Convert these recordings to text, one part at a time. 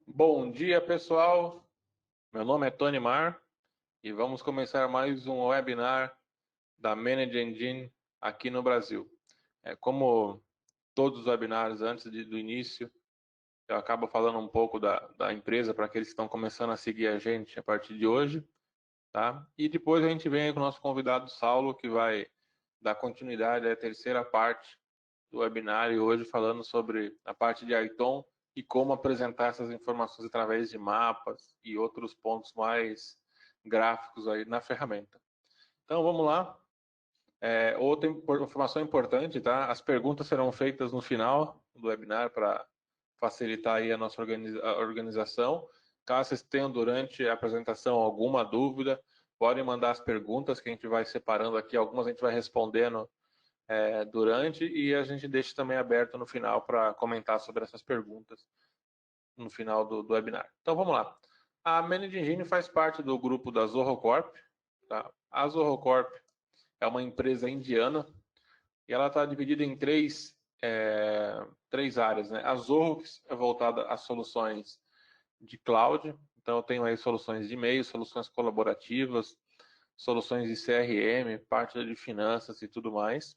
Bom dia, pessoal. Meu nome é Tony Mar e vamos começar mais um webinar da Manage Engine aqui no Brasil. Como todos os webinars do início, eu acabo falando um pouco da empresa para aqueles que estão começando a seguir a gente a partir de hoje, tá? E depois a gente vem aí com o nosso convidado Saulo, que vai dar continuidade à terceira parte do webinar e hoje falando sobre a parte de Iton e como apresentar essas informações através de mapas e outros pontos mais gráficos aí na ferramenta. Então vamos lá. Outra informação importante, tá? As perguntas serão feitas no final do webinar para facilitar aí a nossa organização. Caso vocês tenham durante a apresentação alguma dúvida, podem mandar as perguntas que a gente vai separando aqui. Algumas a gente vai respondendo durante e a gente deixa também aberto no final para comentar sobre essas perguntas no final do webinar. Então vamos lá. A Manage Engine faz parte do grupo da Zoho Corp. Tá? A Zoho Corp é uma empresa indiana e ela está dividida em três áreas. Né? A Zoho é voltada às soluções de cloud, então eu tenho aí soluções de e-mail, soluções colaborativas, soluções de CRM, parte de finanças e tudo mais.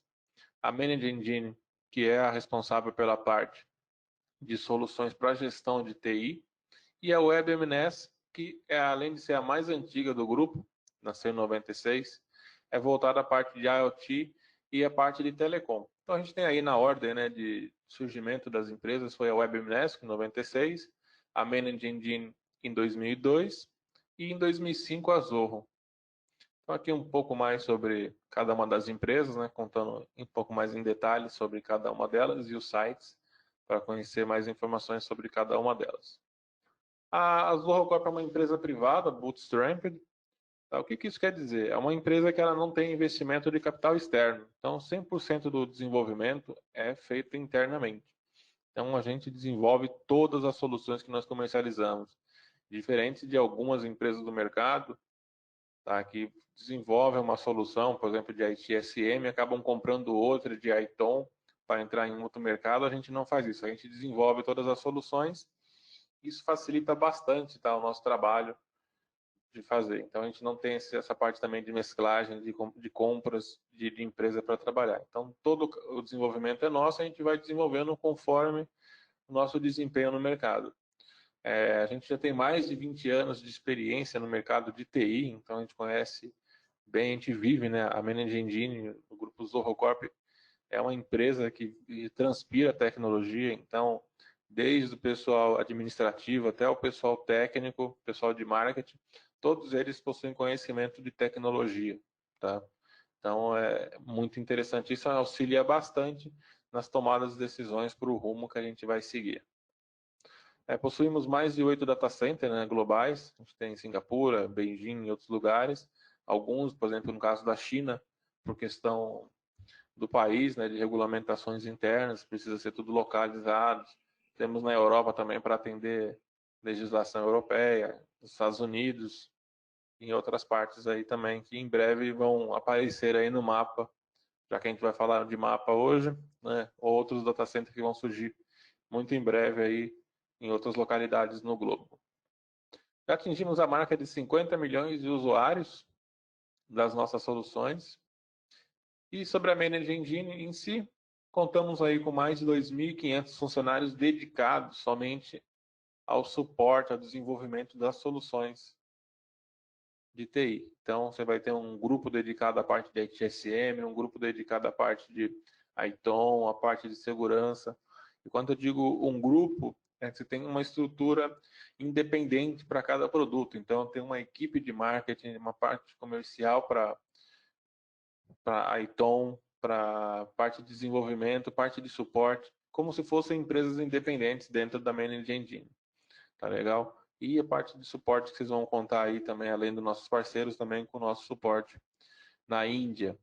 A Manage Engine, que é a responsável pela parte de soluções para gestão de TI, e a WebMNS, que é, além de ser a mais antiga do grupo, nasceu em 96, é voltada à parte de IoT e a parte de telecom. Então a gente tem aí na ordem, né, de surgimento das empresas, foi a WebMNS em 96, a Manage Engine em 2002 e em 2005 a Zoho. Então, aqui um pouco mais sobre cada uma das empresas, né, contando um pouco mais em detalhes sobre cada uma delas e os sites para conhecer mais informações sobre cada uma delas. A Zoho Corp é uma empresa privada, bootstrapped. Tá? O que isso quer dizer? É uma empresa que ela não tem investimento de capital externo. Então, 100% do desenvolvimento é feito internamente. Então, a gente desenvolve todas as soluções que nós comercializamos. Diferente de algumas empresas do mercado, tá, que desenvolvem uma solução, por exemplo, de ITSM, acabam comprando outra de ITOM para entrar em outro mercado, a gente não faz isso. A gente desenvolve todas as soluções. Isso facilita bastante, tá, o nosso trabalho de fazer. Então, a gente não tem essa parte também de mesclagem de compras de empresa para trabalhar. Então, todo o desenvolvimento é nosso, a gente vai desenvolvendo conforme o nosso desempenho no mercado. A gente já tem mais de 20 anos de experiência no mercado de TI, então a gente conhece bem, a gente vive, né? A Manage Engine, o grupo Zoho Corp, é uma empresa que transpira tecnologia, então, desde o pessoal administrativo até o pessoal técnico, pessoal de marketing, todos eles possuem conhecimento de tecnologia, tá? Então, é muito interessante. Isso auxilia bastante nas tomadas de decisões para o rumo que a gente vai seguir. Possuímos mais de 8 data centers, né, globais. A gente tem em Singapura, Beijing e outros lugares. Alguns, por exemplo, no caso da China, por questão do país, né, de regulamentações internas, precisa ser tudo localizado. Temos na Europa também para atender legislação europeia, nos Estados Unidos, e em outras partes aí também, que em breve vão aparecer aí no mapa, já que a gente vai falar de mapa hoje, né, outros data centers que vão surgir muito em breve aí em outras localidades no globo. Já atingimos a marca de 50 milhões de usuários das nossas soluções. E sobre a Manage Engine em si, contamos aí com mais de 2.500 funcionários dedicados somente ao suporte, ao desenvolvimento das soluções de TI. Então, você vai ter um grupo dedicado à parte de ITSM, um grupo dedicado à parte de ITOM, a parte de segurança. E quando eu digo um grupo, você tem uma estrutura independente para cada produto. Então, tem uma equipe de marketing, uma parte comercial para ITOM, para parte de desenvolvimento, parte de suporte, como se fossem empresas independentes dentro da Manage Engine. Tá legal? E a parte de suporte que vocês vão contar aí também, além dos nossos parceiros, também com o nosso suporte na Índia.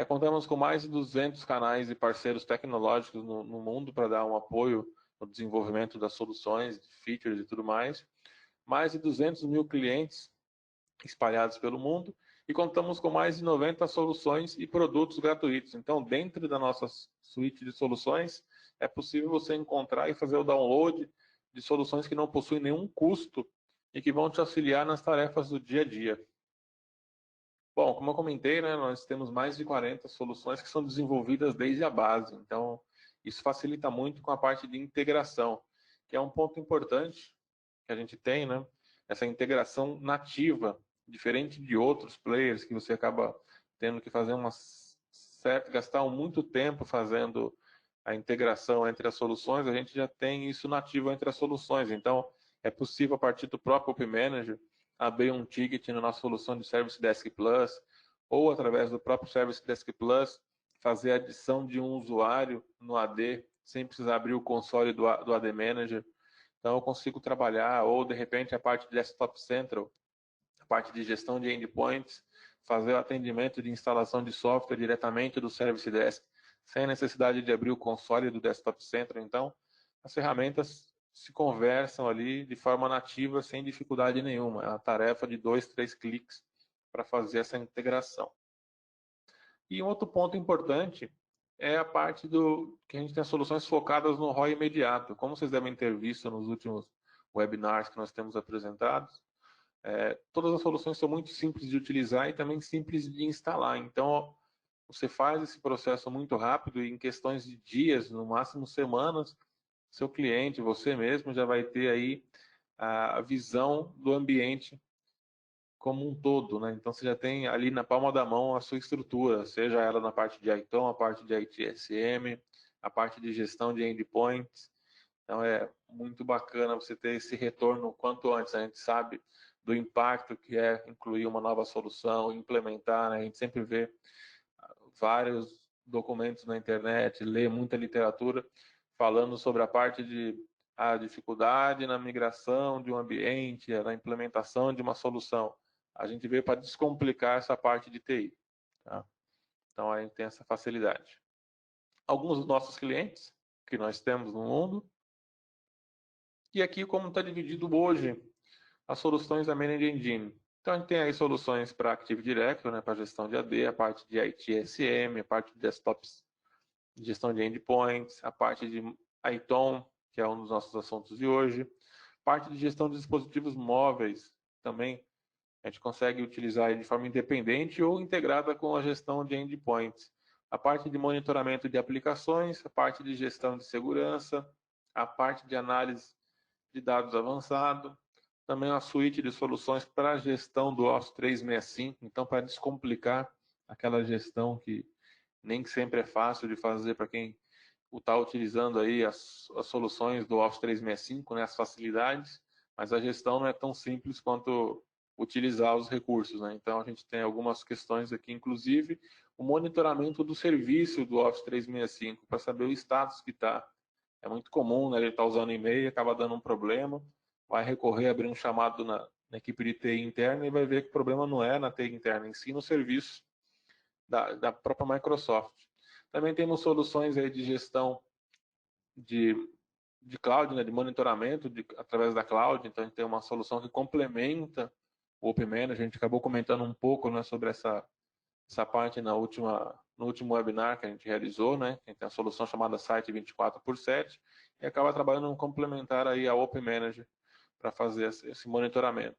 Contamos com mais de 200 canais e parceiros tecnológicos no mundo para dar um apoio no desenvolvimento das soluções, features e tudo mais de 200 mil clientes espalhados pelo mundo e contamos com mais de 90 soluções e produtos gratuitos. Então, dentro da nossa suíte de soluções, é possível você encontrar e fazer o download de soluções que não possuem nenhum custo e que vão te auxiliar nas tarefas do dia a dia. Bom, como eu comentei, né, nós temos mais de 40 soluções que são desenvolvidas desde a base. Então, isso facilita muito com a parte de integração, que é um ponto importante que a gente tem, né? Essa integração nativa, diferente de outros players que você acaba tendo que fazer gastar muito tempo fazendo a integração entre as soluções, a gente já tem isso nativo entre as soluções. Então, é possível, a partir do próprio Open Manager, abrir um ticket na nossa solução de Service Desk Plus, ou através do próprio Service Desk Plus, fazer a adição de um usuário no AD, sem precisar abrir o console do AD Manager. Então, eu consigo trabalhar, ou de repente a parte de Desktop Central, a parte de gestão de endpoints, fazer o atendimento de instalação de software diretamente do Service Desk, sem necessidade de abrir o console do Desktop Central. Então, as ferramentas se conversam ali de forma nativa, sem dificuldade nenhuma. É uma tarefa de 2, 3 cliques para fazer essa integração. E um outro ponto importante é a parte do que a gente tem as soluções focadas no ROI imediato. Como vocês devem ter visto nos últimos webinars que nós temos apresentados, todas as soluções são muito simples de utilizar e também simples de instalar. Então, você faz esse processo muito rápido e em questões de dias, no máximo semanas, seu cliente, você mesmo, já vai ter aí a visão do ambiente como um todo, né? Então você já tem ali na palma da mão a sua estrutura, seja ela na parte de ITOM, a parte de ITSM, a parte de gestão de endpoints. Então é muito bacana você ter esse retorno quanto antes. A gente sabe do impacto que é incluir uma nova solução, implementar, né? A gente sempre vê vários documentos na internet, lê muita literatura falando sobre a parte de a dificuldade na migração de um ambiente, na implementação de uma solução. A gente veio para descomplicar essa parte de TI. Tá? Então a gente tem essa facilidade. Alguns dos nossos clientes que nós temos no mundo. E aqui como está dividido hoje as soluções da Managed Engine. Então a gente tem aí soluções para Active Directory, né, para gestão de AD, a parte de ITSM, a parte de desktops, gestão de endpoints, a parte de ITOM, que é um dos nossos assuntos de hoje, parte de gestão de dispositivos móveis também. A gente consegue utilizar de forma independente ou integrada com a gestão de endpoints. A parte de monitoramento de aplicações, a parte de gestão de segurança, a parte de análise de dados avançado, também uma suíte de soluções para a gestão do Office 365, então para descomplicar aquela gestão que nem sempre é fácil de fazer para quem está utilizando aí as soluções do Office 365, né, as facilidades, mas a gestão não é tão simples quanto utilizar os recursos, né? Então a gente tem algumas questões aqui, inclusive o monitoramento do serviço do Office 365 para saber o status que está. É muito comum, né, ele está usando e-mail, acaba dando um problema, vai recorrer, abrir um chamado na equipe de TI interna e vai ver que o problema não é na TI interna, em si no serviço da própria Microsoft. Também temos soluções aí de gestão de cloud, né, de monitoramento através da cloud. Então a gente tem uma solução que complementa o Open Manager. A gente acabou comentando um pouco, né, sobre essa parte no último webinar que a gente realizou, né? A gente tem a solução chamada Site 24/7 e acaba trabalhando um complementar aí ao Open Manager para fazer esse monitoramento.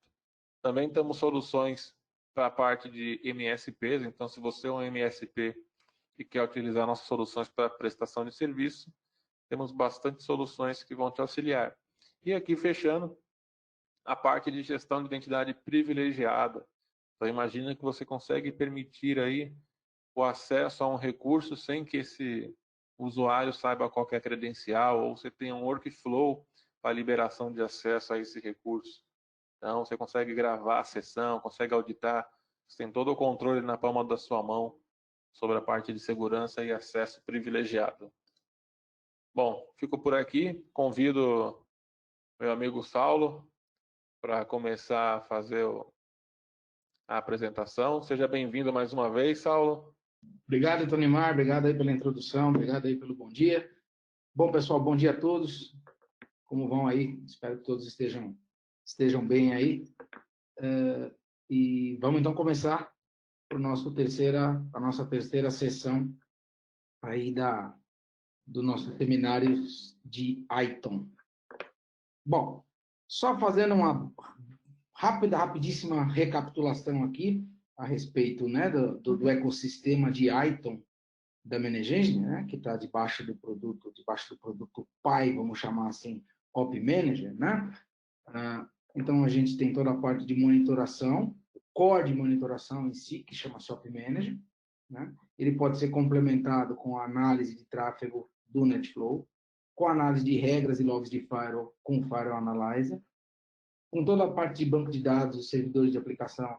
Também temos soluções para a parte de MSPs. Então, se você é um MSP e quer utilizar nossas soluções para prestação de serviço, temos bastante soluções que vão te auxiliar. E aqui fechando a parte de gestão de identidade privilegiada. Então imagina que você consegue permitir aí o acesso a um recurso sem que esse usuário saiba qual que é a credencial, ou você tenha um workflow para liberação de acesso a esse recurso. Então você consegue gravar a sessão, consegue auditar, você tem todo o controle na palma da sua mão sobre a parte de segurança e acesso privilegiado. Bom, fico por aqui. Convido meu amigo Saulo para começar a fazer a apresentação. Seja bem-vindo mais uma vez, Saulo. Obrigado, Tonimar. Obrigado aí pela introdução. Obrigado aí pelo bom dia. Bom, pessoal, bom dia a todos. Como vão aí? Espero que todos estejam bem aí. E vamos então começar a nossa terceira sessão aí do nosso seminário de ITOM. Bom, só fazendo uma rapidíssima recapitulação aqui a respeito, né, do ecossistema de Iton da Menegenge, né, que está debaixo do produto pai, vamos chamar assim, Op Manager, né? Então, a gente tem toda a parte de monitoração, o core de monitoração em si, que chama-se Op Manager, né? Ele pode ser complementado com a análise de tráfego do NetFlow, com a análise de regras e logs de firewall com o Firewall Analyzer, com toda a parte de banco de dados, os servidores de aplicação,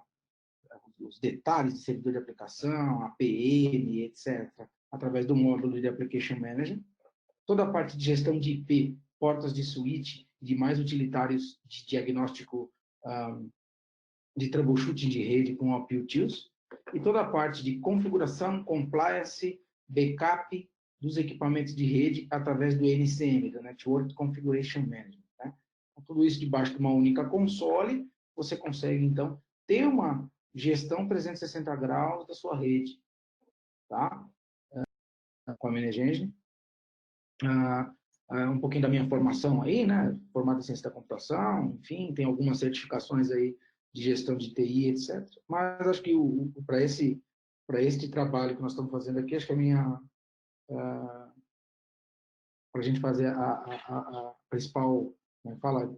os detalhes de servidor de aplicação, APM, etc., através do módulo de Application Manager, toda a parte de gestão de IP, portas de switch, de mais utilitários de diagnóstico de troubleshooting de rede com OpUtils, e toda a parte de configuração, compliance, backup dos equipamentos de rede através do NCM, do Network Configuration Management. Né? Com tudo isso debaixo de uma única console, você consegue, então, ter uma gestão 360 graus da sua rede, tá? Com a Menegenge. Um pouquinho da minha formação aí, né? Formado em ciência da computação, enfim, tem algumas certificações aí de gestão de TI, etc. Mas acho que para este trabalho que nós estamos fazendo aqui, acho que a minha para a gente fazer a principal, como fala,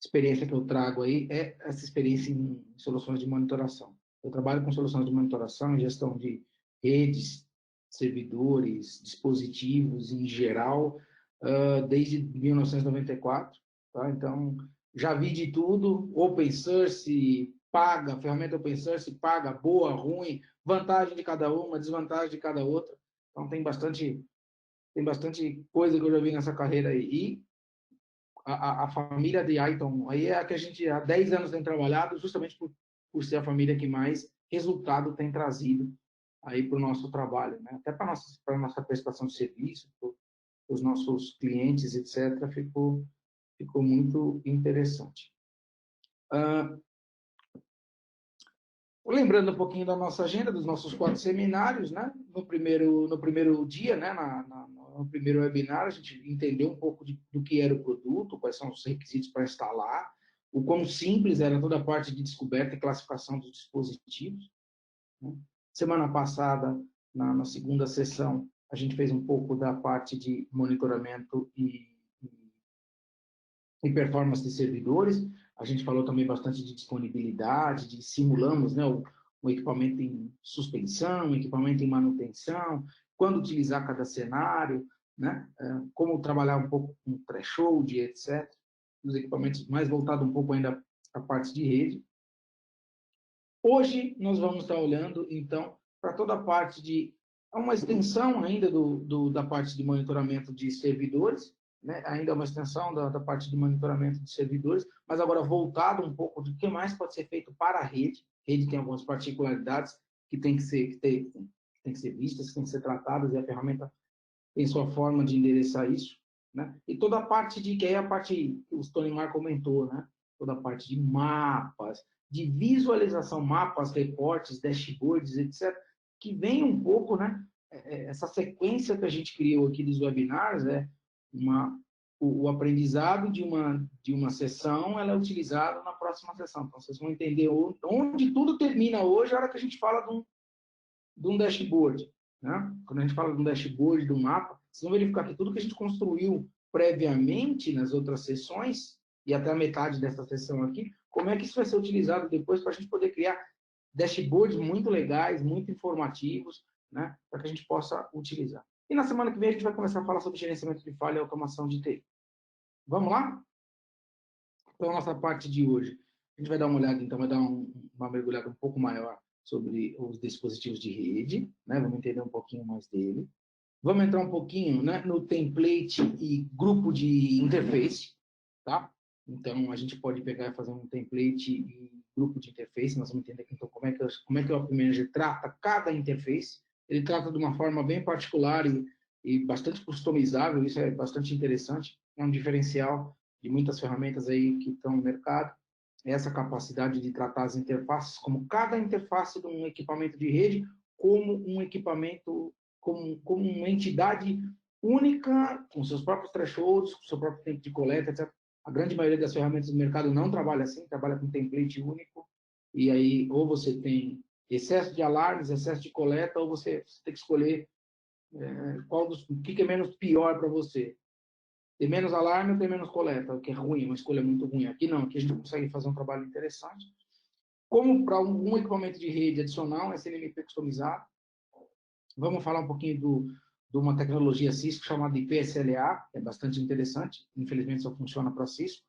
experiência que eu trago aí é essa experiência em soluções de monitoração. Eu trabalho com soluções de monitoração e gestão de redes, servidores, dispositivos em geral, desde 1994. Tá? Então, já vi de tudo, open source, paga, ferramenta open source, paga, boa, ruim, vantagem de cada uma, desvantagem de cada outra. Então, tem bastante coisa que eu já vi nessa carreira aí. E a família de Iton aí é a que a gente há 10 anos tem trabalhado, justamente por ser a família que mais resultado tem trazido aí para o nosso trabalho, né? Até para a nossa prestação de serviço, para os nossos clientes, etc., ficou muito interessante. Lembrando um pouquinho da nossa agenda, dos nossos 4 seminários, né? No primeiro dia, né? No primeiro webinar, a gente entendeu um pouco do que era o produto, quais são os requisitos para instalar, o quão simples era toda a parte de descoberta e classificação dos dispositivos. Né? Semana passada, na segunda sessão, a gente fez um pouco da parte de monitoramento e performance de servidores. A gente falou também bastante de disponibilidade, simulamos, né, o equipamento em suspensão, o equipamento em manutenção, quando utilizar cada cenário, né, como trabalhar um pouco com threshold, etc. Os equipamentos mais voltados um pouco ainda à parte de rede. Hoje nós vamos estar olhando, então, para toda a parte de uma extensão ainda da parte de monitoramento de servidores, né? Ainda é uma extensão da parte de monitoramento de servidores, mas agora voltado um pouco do que mais pode ser feito para a rede. A rede tem algumas particularidades que tem que ser vistas, que tem que ser tratadas, e a ferramenta tem sua forma de endereçar isso. Né? E toda a parte que é a parte que o Stonimar comentou, né? Toda a parte de mapas, de visualização, mapas, reportes, dashboards, etc., que vem um pouco, né? Essa sequência que a gente criou aqui dos webinars, o aprendizado de uma sessão, ela é utilizada na próxima sessão. Então, vocês vão entender onde tudo termina hoje, a hora que a gente fala de um dashboard. Né? Quando a gente fala de um dashboard, de um mapa, vocês vão verificar que tudo que a gente construiu previamente nas outras sessões, e até a metade dessa sessão aqui, como é que isso vai ser utilizado depois para a gente poder criar dashboards muito legais, muito informativos, né? Para que a gente possa utilizar. E na semana que vem a gente vai começar a falar sobre gerenciamento de falha e automação de TI. Vamos lá? Então, a nossa parte de hoje, a gente vai dar uma olhada, então, vai dar uma mergulhada um pouco maior sobre os dispositivos de rede, né? Vamos entender um pouquinho mais dele. Vamos entrar um pouquinho, né, no template e grupo de interface, tá? Então, a gente pode pegar e fazer um template e grupo de interface. Nós vamos entender então como é que o Op Manager trata cada interface. Ele trata de uma forma bem particular e bastante customizável. Isso é bastante interessante. É um diferencial de muitas ferramentas aí que estão no mercado. Essa capacidade de tratar as interfaces como cada interface de um equipamento de rede como um equipamento, como uma entidade única, com seus próprios thresholds, com seu próprio tempo de coleta, etc., A grande maioria das ferramentas do mercado não trabalha assim, trabalha com template único, e aí ou você tem excesso de alarmes, excesso de coleta, ou você tem que escolher o que é menos pior para você. Ter menos alarme ou ter menos coleta, o que é ruim, uma escolha muito ruim. Aqui não, aqui a gente consegue fazer um trabalho interessante. Como para um equipamento de rede adicional, um SNMP customizado, vamos falar um pouquinho de uma tecnologia Cisco chamada IPSLA, que é bastante interessante, infelizmente só funciona para Cisco,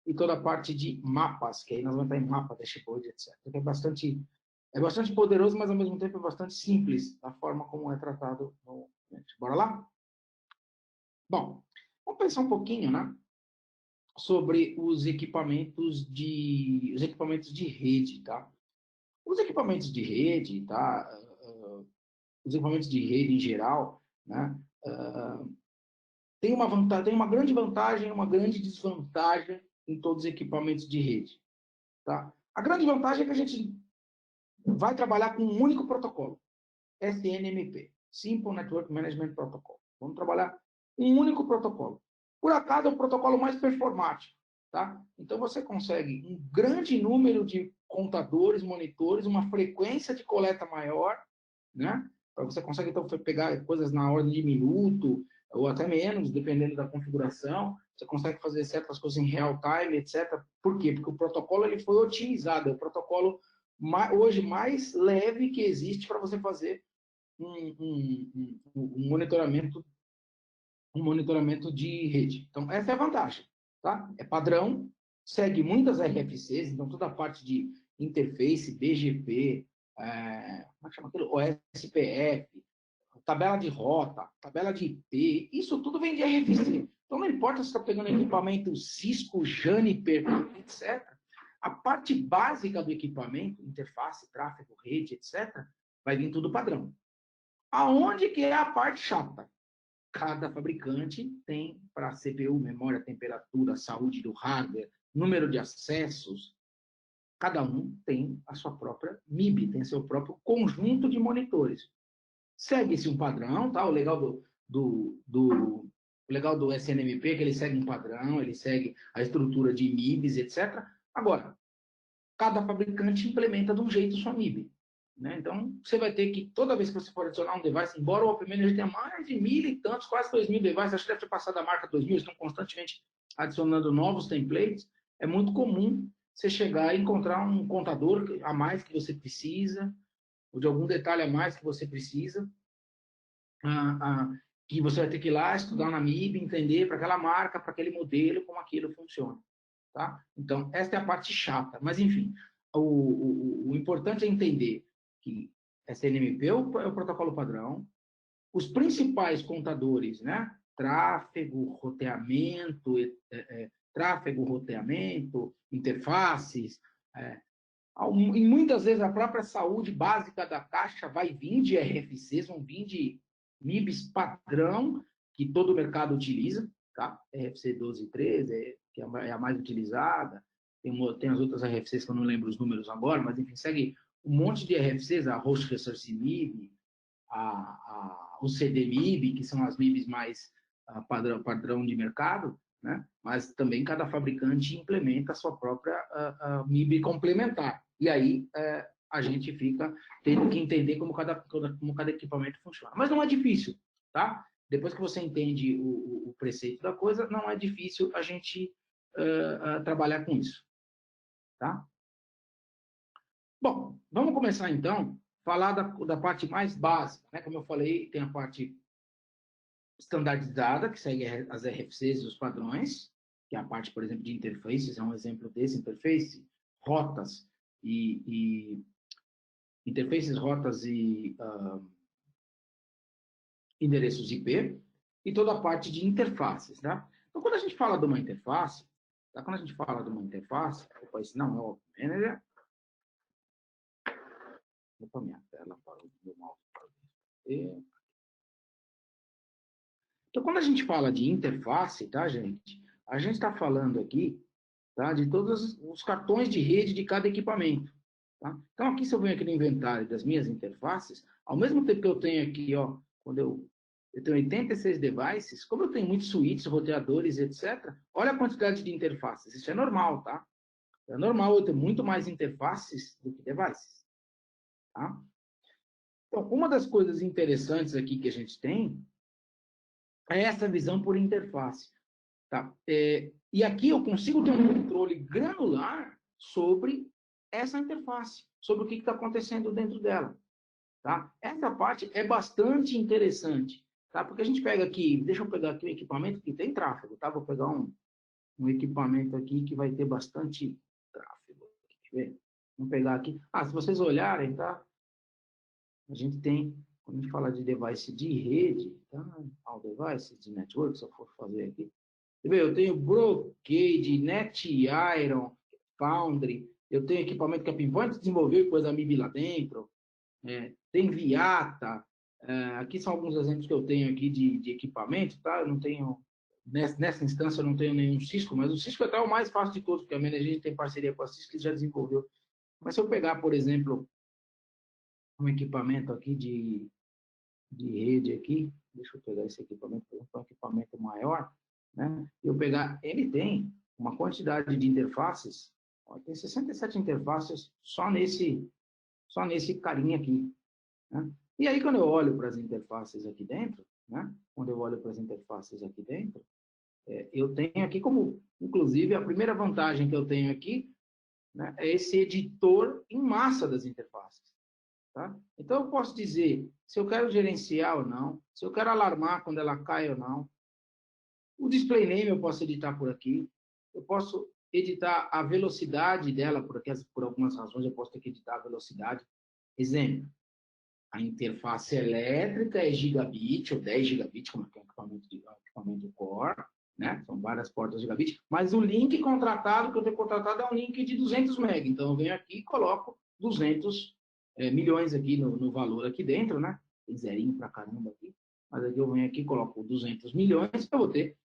e toda a parte de mapas, que aí nós vamos estar em mapa, dashboard, etc. Que é bastante poderoso, mas ao mesmo tempo é bastante simples a forma como é tratado no ambiente. Bora lá? Bom, vamos pensar um pouquinho, né, sobre os equipamentos de rede, tá? Os equipamentos de rede, tá? Os equipamentos de rede em geral, né? Tem uma grande vantagem e uma grande desvantagem em todos os equipamentos de rede, tá? A grande vantagem é que a gente vai trabalhar com um único protocolo, SNMP, Simple Network Management Protocol. Vamos trabalhar com um único protocolo. Por acaso, é o protocolo mais performático, tá? Então, você consegue um grande número de contadores, monitores, uma frequência de coleta maior, né? Você consegue, então, pegar coisas na ordem de minuto, ou até menos, dependendo da configuração. Você consegue fazer certas coisas em real time, etc. Por quê? Porque o protocolo ele foi otimizado. É o protocolo hoje mais leve que existe para você fazer um monitoramento de rede. Então, essa é a vantagem. Tá? É padrão, segue muitas RFCs, então toda a parte de interface, BGP, como é que chama aquilo? OSPF, tabela de rota, tabela de IP, isso tudo vem de RFC. Então, não importa se está pegando equipamento Cisco, Juniper, etc. A parte básica do equipamento, interface, tráfego, rede, etc., vai vir tudo padrão. Aonde que é a parte chata? Cada fabricante tem para CPU, memória, temperatura, saúde do hardware, número de acessos, cada um tem a sua própria MIB, tem seu próprio conjunto de monitores. Segue-se um padrão, tá? O legal o legal do SNMP é que ele segue um padrão, ele segue a estrutura de MIBs, etc. Agora, cada fabricante implementa de um jeito sua MIB. Né? Então, você vai ter que, toda vez que você for adicionar um device, embora o OpenManager tenha mais de 1.000 e tantos, quase 2.000 devices, acho que deve ter passado a marca 2.000, estão constantemente adicionando novos templates, é muito comum você chegar e encontrar um contador a mais que você precisa, ou de algum detalhe a mais que você precisa, que você vai ter que ir lá, estudar na MIB, entender para aquela marca, para aquele modelo, como aquilo funciona. Tá? Então, essa é a parte chata. Mas, enfim, o importante é entender que SNMP é o protocolo padrão, os principais contadores, né? Tráfego, roteamento, interfaces, e muitas vezes a própria saúde básica da caixa vai vir de RFCs, vão vir de MIBs padrão, que todo o mercado utiliza, tá? RFC 12.13, que é a mais utilizada, tem as outras RFCs que eu não lembro os números agora, mas enfim, segue um monte de RFCs, a Host Resource MIB, o CDMIB, que são as MIBs mais padrão de mercado, né? Mas também cada fabricante implementa a sua própria MIB complementar. E aí a gente fica tendo que entender como cada equipamento funciona. Mas não é difícil, tá? Depois que você entende o preceito da coisa, não é difícil a gente trabalhar com isso, tá? Bom, vamos começar então a falar da parte mais básica, né? Como eu falei, tem a parte standardizada, que segue as RFCs e os padrões, que é a parte, por exemplo, de interfaces, é um exemplo desse, interface, rotas e interfaces, rotas e endereços IP, e toda a parte de interfaces, né? Então, quando a gente fala de uma interface, tá? Quando a gente fala de uma interface, opa, esse não é o Open Manager. Opa, minha tela para o meu mouse. Então, quando a gente fala de interface, tá, gente? A gente está falando aqui, tá, de todos os cartões de rede de cada equipamento. Tá? Então, aqui, se eu venho aqui no inventário das minhas interfaces, ao mesmo tempo que eu tenho aqui, ó, quando eu eu tenho 86 devices, como eu tenho muitos switches, roteadores, etc., olha a quantidade de interfaces. Isso é normal, tá? É normal eu ter muito mais interfaces do que devices. Tá? Então, uma das coisas interessantes aqui que a gente tem é essa visão por interface. Tá? E aqui eu consigo ter um controle granular sobre essa interface, sobre o que está acontecendo dentro dela. Tá? Essa parte é bastante interessante, tá? Porque a gente pega aqui, deixa eu pegar aqui um equipamento que tem tráfego, tá? Vou pegar um equipamento aqui que vai ter bastante tráfego. Deixa eu ver. Vamos pegar aqui. Se vocês olharem, tá? A gente tem, quando a gente fala de device de rede, tá? All devices de network, se eu for fazer aqui. Eu tenho Brocade, NetIron, Foundry, eu tenho equipamento que a Pinpoint desenvolveu e pôs a MIB lá dentro, tem Viata, aqui são alguns exemplos que eu tenho aqui de equipamento, tá? Eu não tenho, nessa instância eu não tenho nenhum Cisco, mas o Cisco é até o mais fácil de todos, porque a minha a gente tem parceria com a Cisco que já desenvolveu. Mas se eu pegar, por exemplo, um equipamento aqui de rede aqui, deixa eu pegar esse equipamento, um equipamento maior, né? Eu pegar, ele tem uma quantidade de interfaces, tem 67 interfaces só nesse carinha aqui, né? E aí, quando eu olho para as interfaces aqui dentro, né? Quando eu olho para as interfaces aqui dentro, eu tenho aqui como, inclusive, a primeira vantagem que eu tenho aqui, né, é esse editor em massa das interfaces. Tá? Então, eu posso dizer se eu quero gerenciar ou não, se eu quero alarmar quando ela cai ou não. O display name eu posso editar por aqui. Eu posso editar a velocidade dela, porque por algumas razões eu posso ter que editar a velocidade. Exemplo, a interface elétrica é gigabit ou 10 gigabit, como é um equipamento core, né? São várias portas gigabit, mas o link contratado, que eu tenho contratado, é um link de 200 MB. Então, eu venho aqui e coloco 200 milhões aqui no valor aqui dentro, né? Tem zerinho pra caramba aqui. Mas aqui eu venho aqui e coloco 200 milhões, eu vou ter.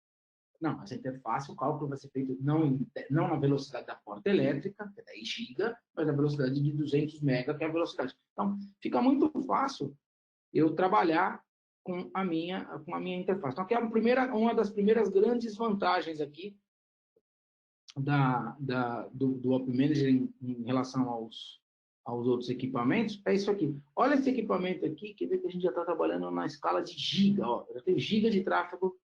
Não, essa interface, o cálculo vai ser feito não na velocidade da porta elétrica, que é 10 GB, mas na velocidade de 200 MB, que é a velocidade. Então, fica muito fácil eu trabalhar com a minha interface. Então, aqui é uma das primeiras grandes vantagens aqui do Op Manager em relação aos outros equipamentos, é isso aqui. Olha esse equipamento aqui, que vê que a gente já está trabalhando na escala de giga. Ó, já tem giga de tráfego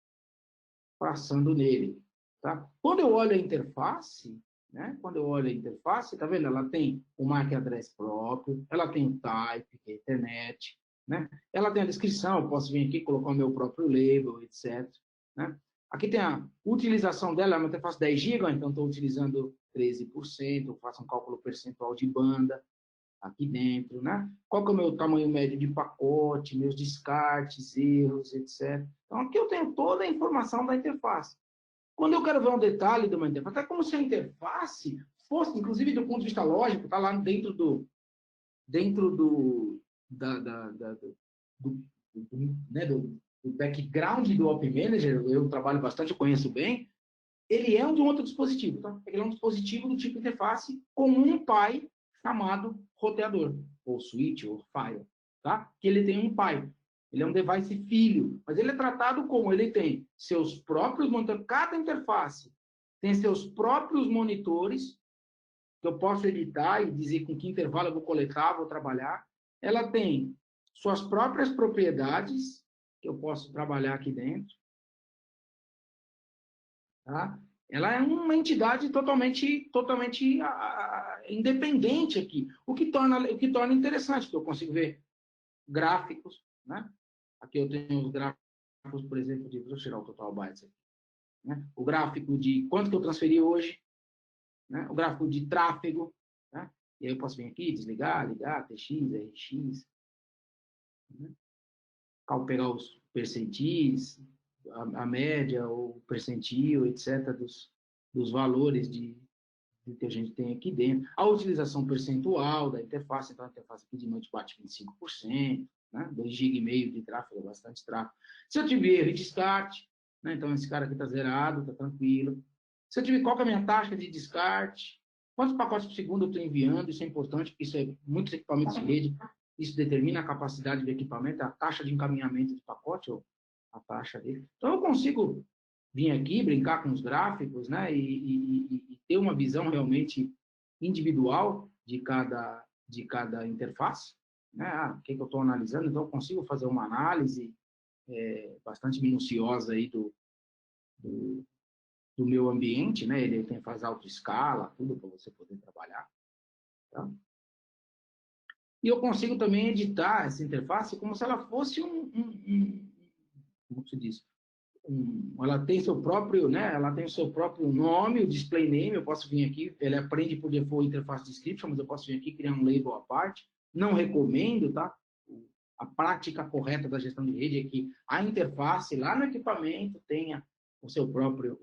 passando nele. Tá? Quando eu olho a interface, né? Quando eu olho a interface, tá vendo? Ela tem o MAC address próprio, ela tem o type, que é internet, né? Ela tem a descrição, eu posso vir aqui e colocar o meu próprio label, etc. Né? Aqui tem a utilização dela, é uma interface 10 GB, então estou utilizando 13%, faço um cálculo percentual de banda aqui dentro, né? Qual que é o meu tamanho médio de pacote, meus descartes, erros, etc. Então, aqui eu tenho toda a informação da interface. Quando eu quero ver um detalhe de uma interface, é como se a interface fosse, inclusive do ponto de vista lógico, está lá dentro do né, do background do Op Manager, eu trabalho bastante, eu conheço bem, ele é um outro dispositivo, tá? Ele é um dispositivo do tipo interface com um pai chamado roteador, ou switch, ou file, tá? Que ele tem um pai. Ele é um device filho, mas ele é tratado como ele tem seus próprios monitores, cada interface tem seus próprios monitores, que eu posso editar e dizer com que intervalo eu vou coletar, vou trabalhar. Ela tem suas próprias propriedades, que eu posso trabalhar aqui dentro. Tá? Ela é uma entidade totalmente independente aqui, o que torna interessante, que eu consigo ver gráficos, né? Aqui eu tenho os gráficos, por exemplo, deixa eu tirar o total bytes aqui, né? O gráfico de quanto que eu transferi hoje, né? O gráfico de tráfego, né? E aí eu posso vir aqui, desligar, ligar, TX, RX, né? Pegar os percentis, a média, o percentil, etc., dos valores que a gente tem aqui dentro. A utilização percentual da interface, então a interface aqui de noite bate 25%, né? 2,5 GB de tráfego, é bastante tráfego. Se eu tiver erro de descarte, né? Então esse cara aqui está zerado, está tranquilo. Se eu tiver qual que é a minha taxa de descarte, quantos pacotes por segundo eu estou enviando, isso é importante, porque isso é muitos equipamentos de rede, isso determina a capacidade do equipamento, a taxa de encaminhamento de pacote, ou a taxa dele. Então, eu consigo vir aqui, brincar com os gráficos, né? E ter uma visão realmente individual de cada interface, né? O que eu estou analisando, então eu consigo fazer uma análise bastante minuciosa aí do meu ambiente, né? Ele tem faz autoescala, tudo para você poder trabalhar, tá? E eu consigo também editar essa interface como se ela fosse como se diz? Ela tem seu próprio, né? Ela tem o seu próprio nome, o display name. Eu posso vir aqui, ele aprende por default interface description, mas eu posso vir aqui criar um label à parte. Não recomendo, tá? A prática correta da gestão de rede é que a interface lá no equipamento tenha a sua própria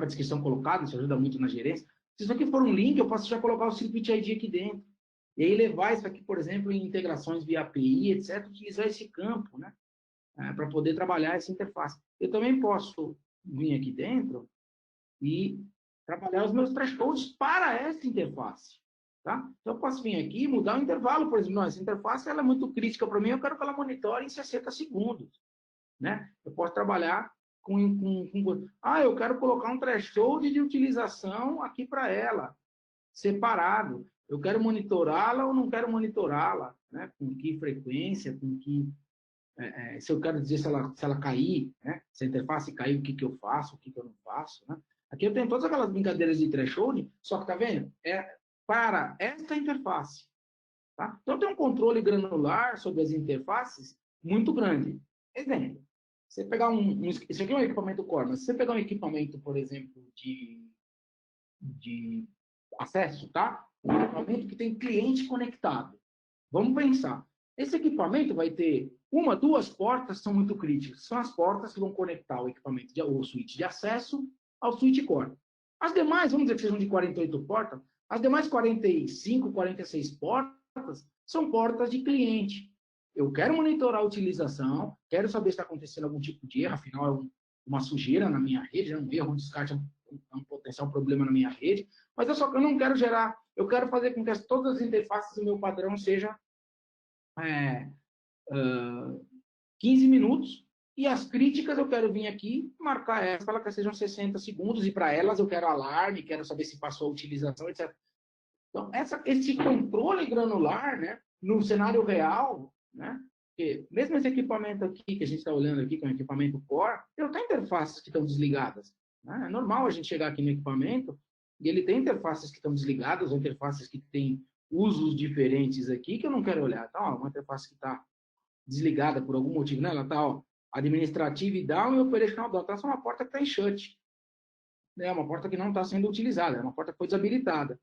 descrição colocada. Isso ajuda muito na gerência. Se isso aqui for um link, eu posso já colocar o Circuit ID aqui dentro. E aí levar isso aqui, por exemplo, em integrações via API, etc., utilizar esse campo, né? Para poder trabalhar essa interface. Eu também posso vir aqui dentro e trabalhar os meus thresholds para essa interface. Tá? Então, eu posso vir aqui e mudar o intervalo, por exemplo. Não, essa interface ela é muito crítica para mim, eu quero que ela monitore em 60 segundos. Né? Eu posso trabalhar eu quero colocar um threshold de utilização aqui para ela, separado. Eu quero monitorá-la ou não quero monitorá-la, né? Com que frequência, com que... se eu quero dizer se ela cair, né? Se a interface cair, o que eu faço, o que eu não faço, né? Aqui eu tenho todas aquelas brincadeiras de threshold, só que, tá vendo? É para esta interface. Tá? Então, tem um controle granular sobre as interfaces muito grande. Exemplo, você pegar isso aqui é um equipamento core, mas se você pegar um equipamento, por exemplo, de acesso, tá? Um equipamento que tem cliente conectado. Vamos pensar. Esse equipamento vai ter duas portas que são muito críticas. São as portas que vão conectar o equipamento, ou switch de acesso ao switch core. As demais, vamos dizer que sejam de 48 portas, as demais 45, 46 portas são portas de cliente. Eu quero monitorar a utilização, quero saber se está acontecendo algum tipo de erro, afinal é uma sujeira na minha rede, um erro, um descarte, um potencial problema na minha rede, mas eu não quero gerar, eu quero fazer com que todas as interfaces do meu padrão sejam 15 minutos, e as críticas eu quero vir aqui, marcar elas para que sejam 60 segundos, e para elas eu quero alarme, quero saber se passou a utilização, etc. Então, esse controle granular, né, no cenário real, né, porque mesmo esse equipamento aqui, que a gente está olhando aqui, que é um equipamento core, ele tem interfaces que estão desligadas. Né? É normal a gente chegar aqui no equipamento e ele tem interfaces que estão desligadas, ou interfaces que têm usos diferentes aqui, que eu não quero olhar. Então, uma interface que está desligada por algum motivo, né? Ela está administrativa e down e operational down. Então, essa é uma porta que está em shut. É uma porta que não está sendo utilizada, é uma porta que foi desabilitada.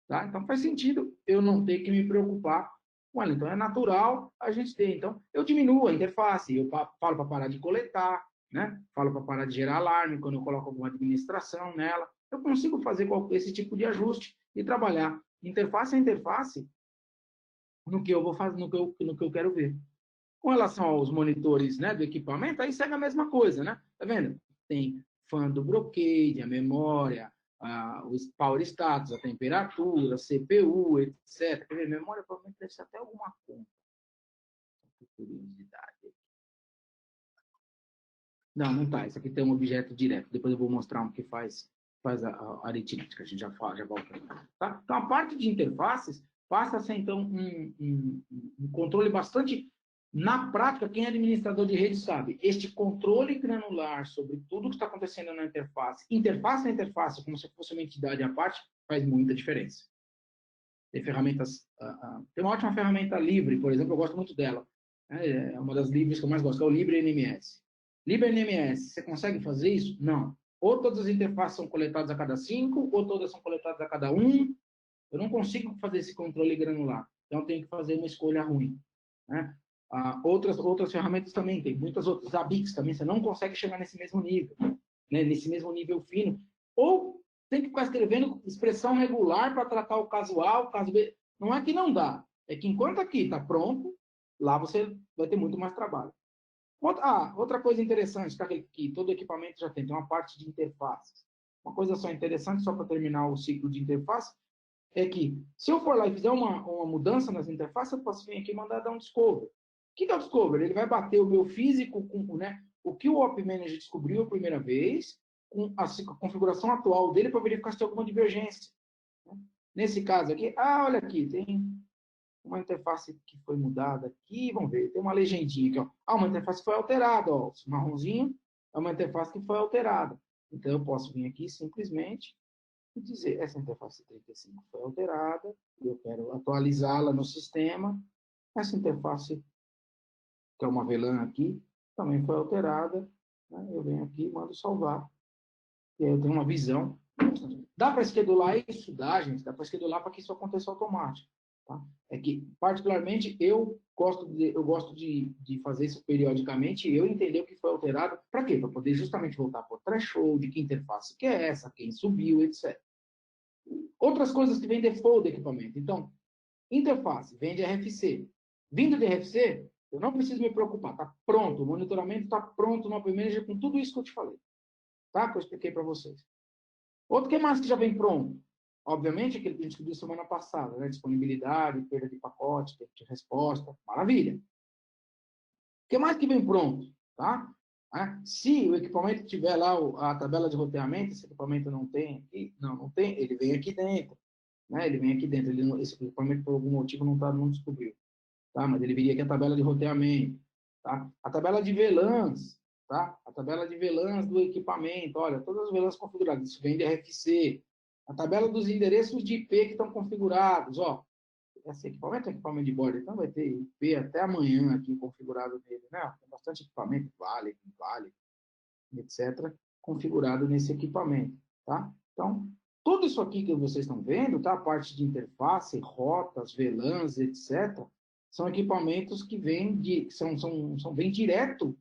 Tá? Então, faz sentido eu não ter que me preocupar com ela. Então, é natural a gente ter. Então, eu diminuo a interface, eu falo para parar de coletar, né? Falo para parar de gerar alarme quando eu coloco alguma administração nela. Eu consigo fazer esse tipo de ajuste e trabalhar interface a interface no que eu vou fazer, no que eu quero ver. Com relação aos monitores, né, do equipamento, aí segue a mesma coisa, né? Tá vendo? Tem fan do brocade, a memória, os power status, a temperatura, a CPU, etc. Quer ver? Memória provavelmente deve ser até alguma conta. Curiosidade. Não tá. Isso aqui tem um objeto direto. Depois eu vou mostrar um que faz a aritmética. A gente já volta. Tá? Então, a parte de interfaces passa a ser, então, um controle bastante... Na prática, quem é administrador de rede sabe, este controle granular sobre tudo que está acontecendo na interface a interface, como se fosse uma entidade à parte, faz muita diferença. Tem ferramentas, tem uma ótima ferramenta livre, por exemplo, eu gosto muito dela. É uma das livres que eu mais gosto, que é o LibreNMS. LibreNMS, você consegue fazer isso? Não. Ou todas as interfaces são coletadas a cada 5, ou todas são coletadas a cada 1. Eu não consigo fazer esse controle granular. Então, eu tenho que fazer uma escolha ruim. Né? Outras ferramentas também, tem muitas outras. A Bix também, você não consegue chegar nesse mesmo nível, né? Nesse mesmo nível fino. Ou tem que ficar escrevendo expressão regular para tratar o caso A, o caso B. Não é que não dá, é que enquanto aqui está pronto, lá você vai ter muito mais trabalho. Outra coisa interessante, que todo equipamento já tem uma parte de interfaces. Uma coisa só interessante, só para terminar o ciclo de interface, é que se eu for lá e fizer uma mudança nas interfaces, eu posso vir aqui e mandar dar um discovery. que é o Discovery? Ele vai bater o meu físico com, né, o que o Op Manager descobriu a primeira vez, com a configuração atual dele para verificar se tem alguma divergência. Né? Nesse caso aqui, olha aqui, tem uma interface que foi mudada aqui, vamos ver, tem uma legendinha aqui, ó. Uma interface foi alterada, ó, esse marronzinho é uma interface que foi alterada. Então, eu posso vir aqui simplesmente e dizer, essa interface 35 foi alterada, eu quero atualizá-la no sistema, essa interface, que é uma VLAN aqui, também foi alterada, né? Eu venho aqui e mando salvar, e aí eu tenho uma visão. Dá para schedular isso? Dá, gente, dá para schedular para que isso aconteça automático. Tá? É que, particularmente, eu gosto de fazer isso periodicamente e eu entender o que foi alterado. Para quê? Para poder justamente voltar para o threshold, que interface que é essa, quem subiu, etc. Outras coisas que vêm default do equipamento. Então, interface, vem de RFC. Vindo de RFC, eu não preciso me preocupar. Está pronto, o monitoramento está pronto no App Manager com tudo isso que eu te falei. Tá? Que eu expliquei para vocês. Outro que mais que já vem pronto? Obviamente, aquele que a gente viu semana passada, né? Disponibilidade, perda de pacote, tempo de resposta, maravilha. O que mais que vem pronto? Tá? Se o equipamento tiver lá a tabela de roteamento, esse equipamento não tem aqui, não tem, ele vem aqui dentro. Né? Ele vem aqui dentro, esse equipamento por algum motivo não descobriu. Tá? Mas ele viria aqui a tabela de roteamento. Tá? A tabela de VLANs, tá? A tabela de VLANs do equipamento, olha, todas as VLANs configuradas, isso vem de RFC. A tabela dos endereços de IP que estão configurados, ó. Esse equipamento é equipamento de bordo, então vai ter IP até amanhã aqui configurado nele, né? Tem bastante equipamento, vale, etc., configurado nesse equipamento, tá? Então, tudo isso aqui que vocês estão vendo, tá? A parte de interface, rotas, VLANs, etc., são equipamentos que são bem direto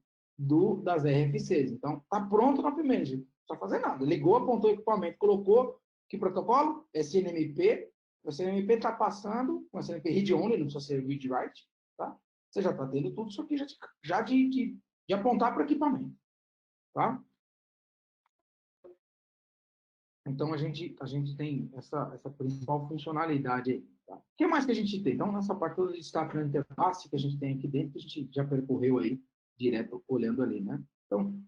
das RFCs. Então, está pronto no primeiro, não precisa fazer nada. Ligou, apontou o equipamento, colocou que protocolo? SNMP. O SNMP está passando, o SNMP read-only, não precisa ser read-write, tá? Você já está tendo tudo isso aqui já de apontar para o equipamento, tá? Então, a gente tem essa principal funcionalidade aí. Tá? O que mais que a gente tem? Então, nessa parte toda de destaque na interface que a gente tem aqui dentro, a gente já percorreu aí, direto olhando ali, né? Então,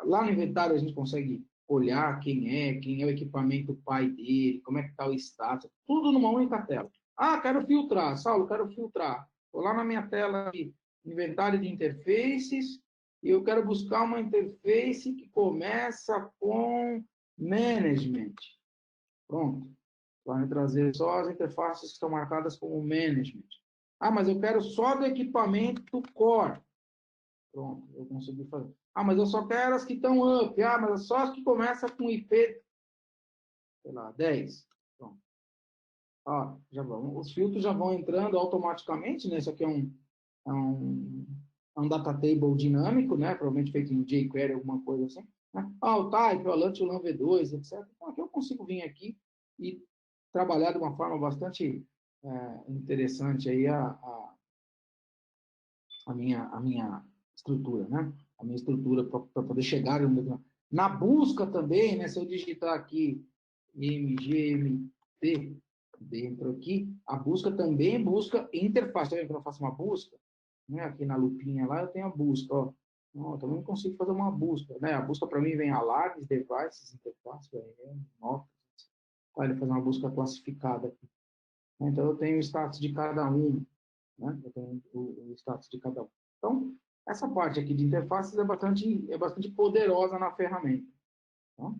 lá no inventário a gente consegue olhar quem é o equipamento pai dele, como é que está o status, tudo numa única tela. Quero filtrar. Saulo, quero filtrar. Vou lá na minha tela de inventário de interfaces e eu quero buscar uma interface que começa com Management. Pronto. Vai trazer só as interfaces que estão marcadas como Management. Mas eu quero só do equipamento Core. Pronto, eu consegui fazer. Mas eu só quero as que estão up. Mas é só as que começam com IP, sei lá, 10. Pronto. Já vão. Os filtros já vão entrando automaticamente, né? Isso aqui é um data table dinâmico, né? Provavelmente feito em jQuery, alguma coisa assim. Né? O type, o LAN, o LAN V2, etc. Então, aqui eu consigo vir aqui e trabalhar de uma forma bastante interessante aí a minha estrutura, né? A minha estrutura para poder chegar na busca também, né? Se eu digitar aqui MGMT dentro aqui, a busca também busca interface. Tá vendo que eu faço uma busca? Né? Aqui na lupinha lá eu tenho a busca, ó. Não, eu também consigo fazer uma busca, né? A busca para mim vem alarmes, devices, interface, notas. Tá, ele faz uma busca classificada aqui. Então eu tenho o status de cada um, né? Eu tenho o status de cada um. Então, essa parte aqui de interfaces é bastante poderosa na ferramenta. Tá?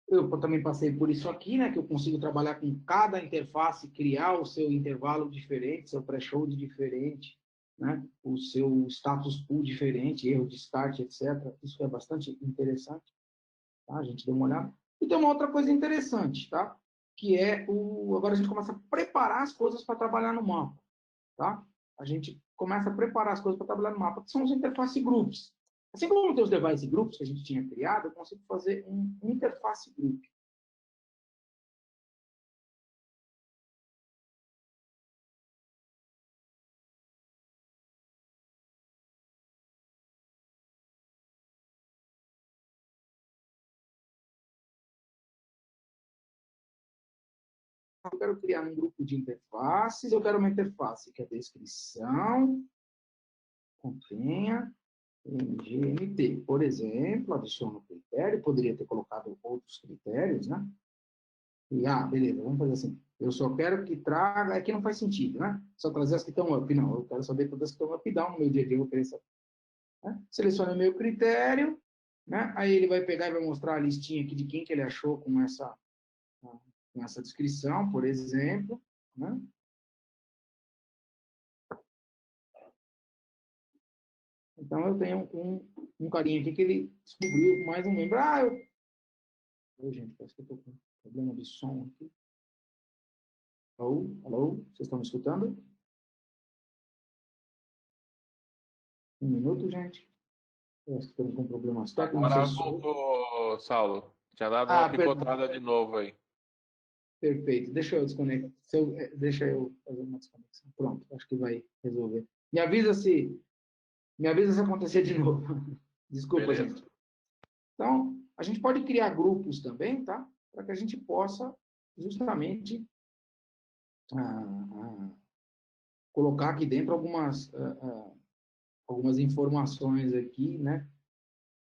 Eu também passei por isso aqui, né? Que eu consigo trabalhar com cada interface, criar o seu intervalo diferente, seu threshold diferente, né? O seu status pool diferente, erro de start, etc. Isso é bastante interessante. Tá? A gente deu uma olhada. E tem uma outra coisa interessante, tá? Que é agora a gente começa a preparar as coisas para trabalhar no mapa, tá? A gente começa a preparar as coisas para trabalhar no mapa, que são os interface groups. Assim como tem os device groups que a gente tinha criado, eu consigo fazer um interface group. eu quero criar um grupo de interfaces, eu quero uma interface que a descrição contenha GMT. Por exemplo, adiciono critério, poderia ter colocado outros critérios, né? E, beleza, vamos fazer assim. Eu só quero que traga, aqui não faz sentido, né? Só trazer as que estão up, não. Eu quero saber todas que estão up e down no meu dia a dia, eu vou querer saber. Né? Selecione o meu critério, né? Aí ele vai pegar e vai mostrar a listinha aqui de quem que ele achou com essa descrição, por exemplo, né? Então, eu tenho um carinha aqui que ele descobriu mais um membro. Oi, gente, parece que eu estou com problema de som aqui. Alô? Alô? Vocês estão me escutando? Um minuto, gente. Eu acho que estamos com problemas técnicos. Agora voltou, Saulo. Tinha dado uma Perdão. picotada de novo aí. Perfeito. Deixa eu desconectar. Deixa eu fazer uma desconexão. Pronto, acho que vai resolver. Me avisa se acontecer de novo. Desculpa, Beleza. gente. Então, a gente pode criar grupos também, tá? Para que a gente possa justamente colocar aqui dentro algumas informações aqui, né?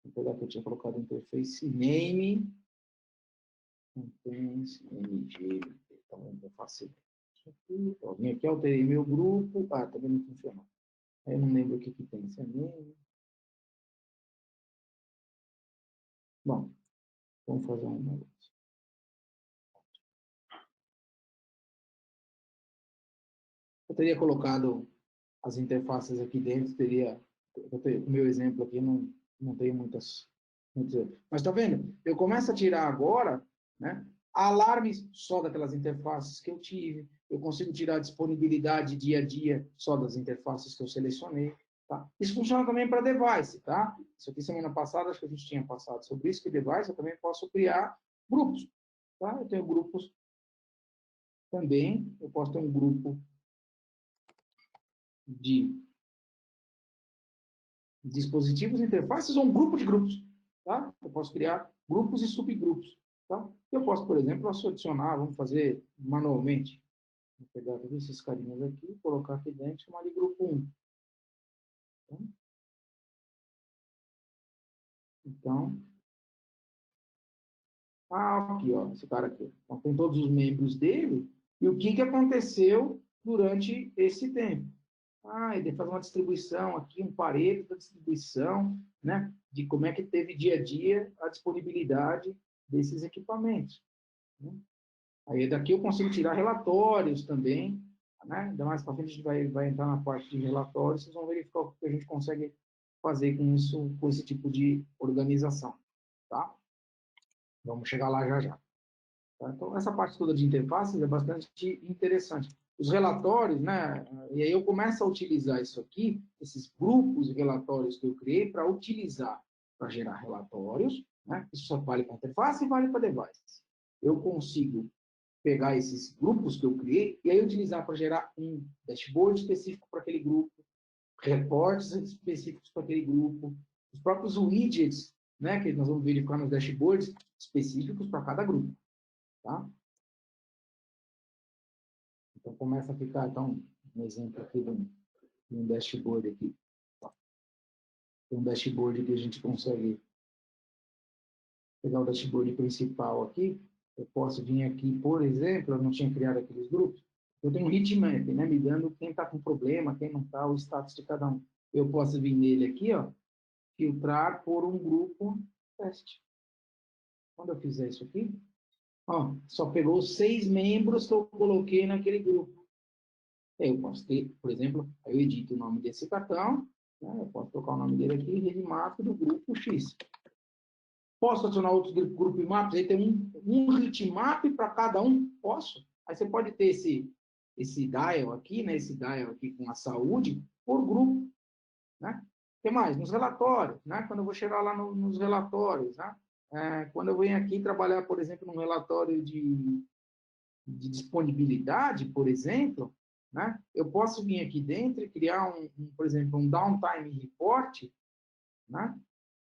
Vou pegar que eu tinha colocado interface name, contents, mg, então eu faço isso aqui, ó, vim aqui, alterei meu grupo, também não funcionou. Aí eu não lembro o que que tem, se é name. Bom, vamos fazer um negócio. Eu teria colocado as interfaces aqui dentro, o meu exemplo aqui não tem muitas. Mas tá vendo? Eu começo a tirar agora, né? Alarmes só daquelas interfaces que eu tive. Eu consigo tirar a disponibilidade dia a dia só das interfaces que eu selecionei. Tá? Isso funciona também para device, tá? Isso aqui semana passada, acho que a gente tinha passado sobre isso, que device eu também posso criar grupos. Tá? Eu tenho grupos também, eu posso ter um grupo de dispositivos, interfaces ou um grupo de grupos. Tá? Eu posso criar grupos e subgrupos. Tá? Eu posso, por exemplo, adicionar, vamos fazer manualmente. Vou pegar todos esses carinhas aqui, colocar aqui dentro e chamar de grupo 1. Tá? Então, aqui, ó, esse cara aqui. Então, tem todos os membros dele e o que aconteceu durante esse tempo. Ele faz uma distribuição aqui, um pareto da distribuição, né, de como é que teve dia a dia a disponibilidade desses equipamentos. Né? Aí daqui eu consigo tirar relatórios também, né? Ainda mais para frente a gente vai entrar na parte de relatórios, vocês vão verificar o que a gente consegue fazer com isso, com esse tipo de organização, tá? Vamos chegar lá já já. Tá? Então, essa parte toda de interfaces é bastante interessante. Os relatórios, né? E aí eu começo a utilizar isso aqui, esses grupos de relatórios que eu criei, para utilizar, para gerar relatórios, né? Isso só vale para interface e vale para device. Eu consigo pegar esses grupos que eu criei e aí utilizar para gerar um dashboard específico para aquele grupo, reportes específicos para aquele grupo, os próprios widgets, né, que nós vamos verificar nos dashboards específicos para cada grupo, tá? Então começa a ficar, então, um exemplo aqui de um dashboard aqui. Tem um dashboard que a gente consegue pegar o dashboard principal aqui. Eu posso vir aqui, por exemplo, eu não tinha criado aqueles grupos. Eu tenho um heatmap, né, me dando quem está com problema, quem não está, o status de cada um. Eu posso vir nele aqui, ó, filtrar por um grupo teste. Quando eu fizer isso aqui, ó, só pegou 6 membros que eu coloquei naquele grupo. Aí eu posso ter, por exemplo, aí eu edito o nome desse cartão, né, eu posso trocar o nome dele aqui, redmap do grupo X. Posso adicionar outros grupos maps? Aí tem um hitmap para cada um? Posso. Aí você pode ter esse dial aqui, né? Esse dial aqui com a saúde, por grupo. Né? O que mais? Nos relatórios. Né? Quando eu vou chegar lá nos relatórios. Né? Quando eu venho aqui trabalhar, por exemplo, num relatório de disponibilidade, por exemplo, né? Eu posso vir aqui dentro e criar, por exemplo, um downtime report, né?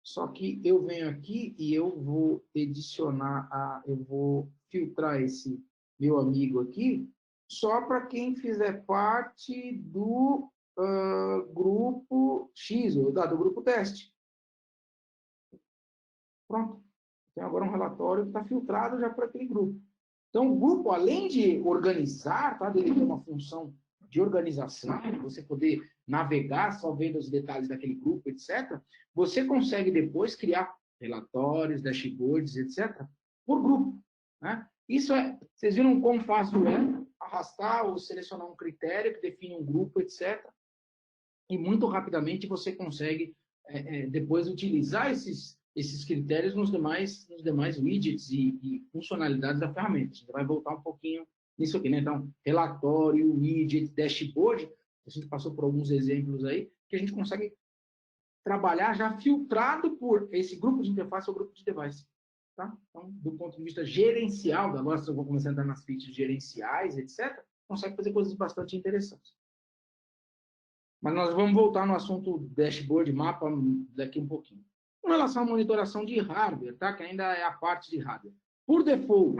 Só que eu venho aqui e eu vou adicionar, eu vou filtrar esse meu amigo aqui, só para quem fizer parte do grupo X, ou do grupo teste. Pronto. Tem agora um relatório que está filtrado já para aquele grupo. Então, o grupo, além de organizar, tá? Dele ter uma função de organização, você poder navegar só vendo os detalhes daquele grupo, etc., você consegue depois criar relatórios, dashboards, etc., por grupo. Né? Isso é, vocês viram quão fácil é arrastar ou selecionar um critério que define um grupo, etc., e muito rapidamente você consegue depois utilizar esses critérios nos demais widgets e funcionalidades da ferramenta. A gente vai voltar um pouquinho nisso aqui, né? Então, relatório, widget, dashboard, a gente passou por alguns exemplos aí, que a gente consegue trabalhar já filtrado por esse grupo de interface ou grupo de device. Tá? Então, do ponto de vista gerencial, agora se eu vou começar a entrar nas features gerenciais, etc., consegue fazer coisas bastante interessantes. Mas nós vamos voltar no assunto dashboard, mapa, daqui um pouquinho. Com relação à monitoração de hardware, tá? Que ainda é a parte de hardware. Por default,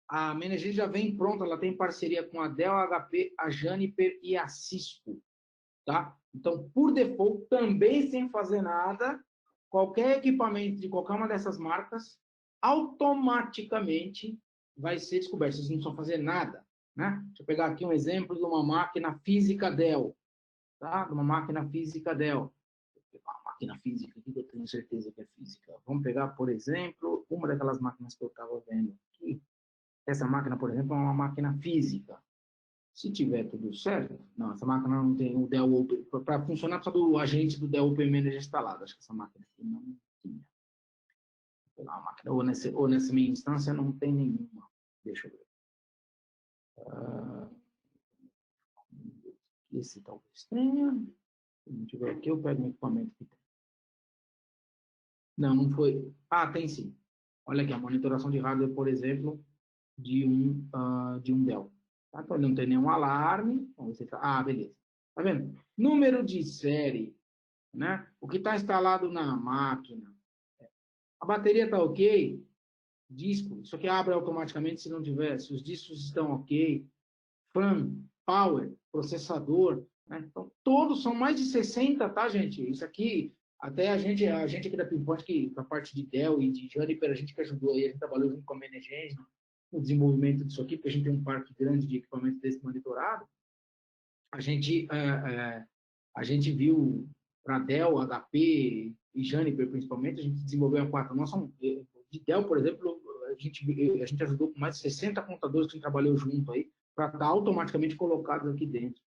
a Menergy já vem pronta, ela tem parceria com a Dell, a HP, a Juniper e a Cisco. Tá? Então, por default, também sem fazer nada, qualquer equipamento de qualquer uma dessas marcas, automaticamente vai ser descoberto. Vocês não precisam fazer nada. Né? Deixa eu pegar aqui um exemplo de uma máquina física Dell. Tá? De uma máquina física Dell. Vou pegar uma máquina física aqui que eu tenho certeza que é física. Vamos pegar, por exemplo, uma daquelas máquinas que eu estava vendo aqui. Essa máquina, por exemplo, é uma máquina física. Se tiver tudo certo, não, essa máquina não tem o Dell Open. Para funcionar, precisa do agente do Dell Open Manager instalado. Acho que essa máquina aqui não tinha. Vou pegar uma máquina, ou nessa minha instância não tem nenhuma. Deixa eu ver. Esse talvez tenha. Se não tiver aqui, eu pego um equipamento que tem. Não, não foi. Ah, tem sim. Olha aqui, a monitoração de hardware, por exemplo, de um Dell. Tá? Então, ele não tem nenhum alarme. Então, você ah, beleza. Tá vendo? Número de série, né? O que está instalado na máquina. A bateria está ok? Disco. Isso aqui abre automaticamente se não tiver. Se os discos estão ok. Fan, power, processador. Né? Então, todos são mais de 60, tá, gente? Isso aqui, até a gente aqui da Pinpoint, que a parte de Dell e de Juniper, a gente que ajudou aí, a gente trabalhou junto com a Management no desenvolvimento disso aqui, porque a gente tem um parque grande de equipamentos desse monitorado. A gente viu para Dell, HP e Juniper, principalmente, a gente desenvolveu a quarta. De Dell, por exemplo, a gente ajudou com mais de 60 computadores que a gente trabalhou junto aí, para estar automaticamente colocados aqui dentro.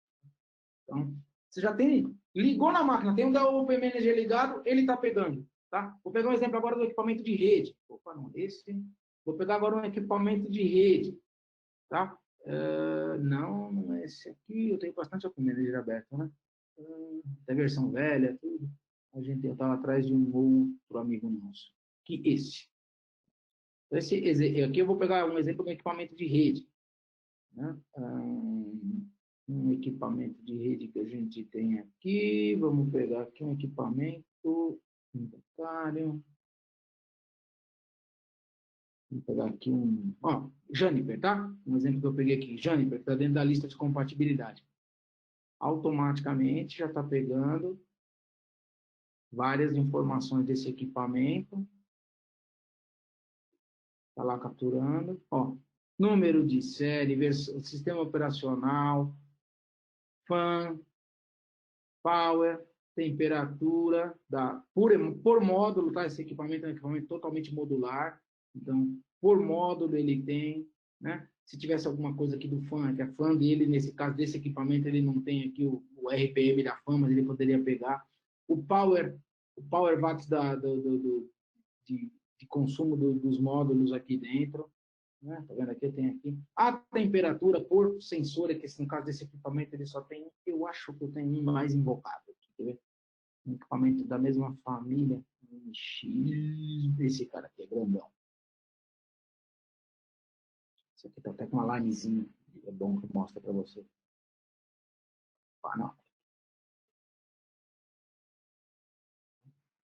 Então, você já tem, ligou na máquina, tem um Dell Open Manager ligado, ele está pegando. Tá? Vou pegar um exemplo agora do equipamento de rede. Opa, não, esse. Vou pegar agora um equipamento de rede. Tá? Não é esse aqui, eu tenho bastante Open Manager aberto, né? Da versão velha, tudo. Eu estava atrás de um outro amigo nosso. Que esse. Aqui eu vou pegar um exemplo de um equipamento de rede. Né? Um equipamento de rede que a gente tem aqui. Vamos pegar aqui um equipamento inventário. Vamos pegar aqui Juniper, tá? Um exemplo que eu peguei aqui. Juniper, que está dentro da lista de compatibilidade. Automaticamente já está pegando várias informações desse equipamento. Está lá capturando. Número de série, sistema operacional, fan, power, temperatura, por módulo, tá? Esse equipamento é um equipamento totalmente modular. Então, por módulo ele tem, né? Se tivesse alguma coisa aqui do fan, que a fan dele, nesse caso desse equipamento, ele não tem aqui o RPM da fan, mas ele poderia pegar. O power watts de consumo dos módulos aqui dentro. Né? Tá vendo aqui? Tem aqui. A temperatura por sensor, que no caso desse equipamento ele só tem, eu acho que eu tenho um mais invocado aqui, quer ver? Um equipamento da mesma família. Esse cara aqui é grandão. Esse aqui tá até com uma linezinha. É bom que mostra para você. Não.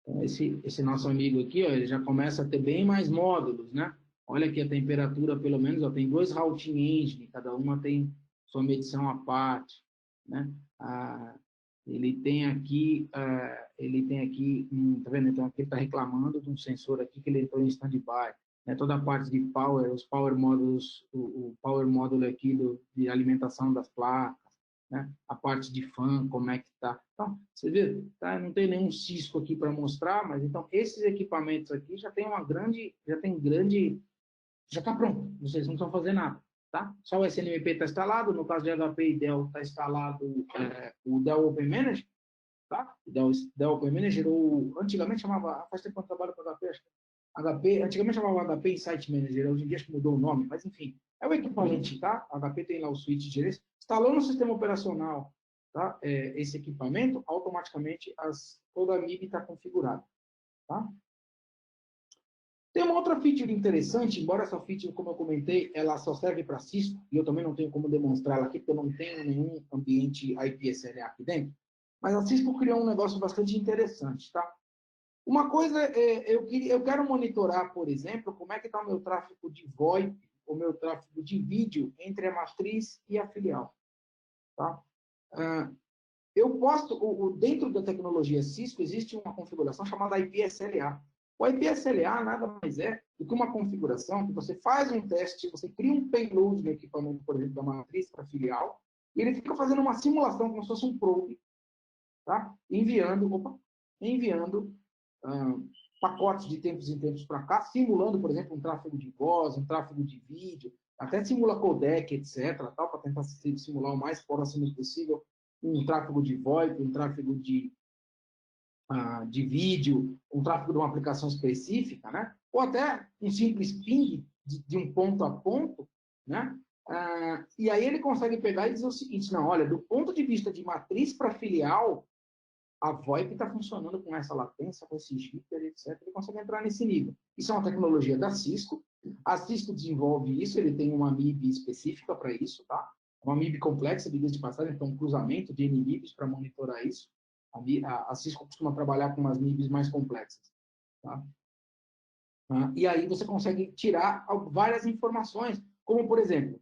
Então, esse nosso amigo aqui, ó, ele já começa a ter bem mais módulos, né? Olha aqui a temperatura, pelo menos, ó, tem 2 routing engine, cada uma tem sua medição à parte, né? Ele tem aqui, tá vendo? Então aqui ele está reclamando de um sensor aqui que ele entrou em standby, né? Toda a parte de power, os power modules, o power module aqui de alimentação das placas, né? A parte de fan, como é que tá. Então, você vê, tá? Não tem nenhum Cisco aqui para mostrar, mas então esses equipamentos aqui já tem já está pronto, vocês não precisam fazer nada, tá? Só o SNMP está instalado, no caso de HP e Dell está instalado o Dell Open Manager, tá? O Dell Open Manager, ou antigamente chamava, faz tempo que eu trabalho com HP, acho que HP, antigamente chamava HP Insight Manager, hoje em dia acho que mudou o nome, mas enfim, é o equivalente, tá? A HP tem lá o switch de gerência, instalou no sistema operacional, tá? Esse equipamento, automaticamente toda a MIB está configurada, tá? Tem uma outra feature interessante, embora essa feature, como eu comentei, ela só serve para Cisco, e eu também não tenho como demonstrar ela aqui, porque eu não tenho nenhum ambiente IP-SLA aqui dentro, mas a Cisco criou um negócio bastante interessante, tá? Uma coisa, eu quero monitorar, por exemplo, como é que está o meu tráfego de VoIP, o meu tráfego de vídeo entre a matriz e a filial, tá? Eu posso, dentro da tecnologia Cisco, existe uma configuração chamada IP-SLA. O IP-SLA nada mais é do que uma configuração que você faz um teste, você cria um payload no equipamento, por exemplo, da matriz para a filial, e ele fica fazendo uma simulação como se fosse um probe, tá? Enviando pacotes de tempos em tempos para cá, simulando, por exemplo, um tráfego de voz, um tráfego de vídeo, até simula codec, etc., para tentar simular o mais próximo possível um tráfego de VoIP, um tráfego de vídeo, um tráfego de uma aplicação específica, né? Ou até um simples ping de um ponto a ponto, né? E aí ele consegue pegar e dizer o seguinte, não, olha, do ponto de vista de matriz para filial, a VoIP está funcionando com essa latência, com esse jitter, etc. Ele consegue entrar nesse nível. Isso é uma tecnologia da Cisco. A Cisco desenvolve isso, ele tem uma MIB específica para isso, tá? Uma MIB complexa, de passagem, então um cruzamento de NMIBs para monitorar isso. A Cisco costuma trabalhar com umas MIBs mais complexas, tá? E aí você consegue tirar várias informações, como, por exemplo,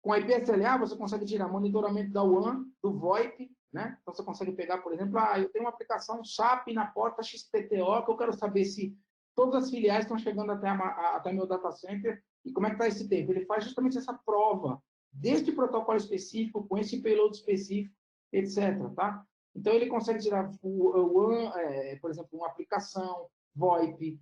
com a IP-SLA, você consegue tirar monitoramento da WAN, do VoIP, né? Então, você consegue pegar, por exemplo, eu tenho uma aplicação SAP na porta XPTO, que eu quero saber se todas as filiais estão chegando até meu data center e como é que está esse tempo. Ele faz justamente essa prova deste protocolo específico, com esse payload específico, etc. Tá? Então, ele consegue tirar o WAN, por exemplo, uma aplicação, VoIP,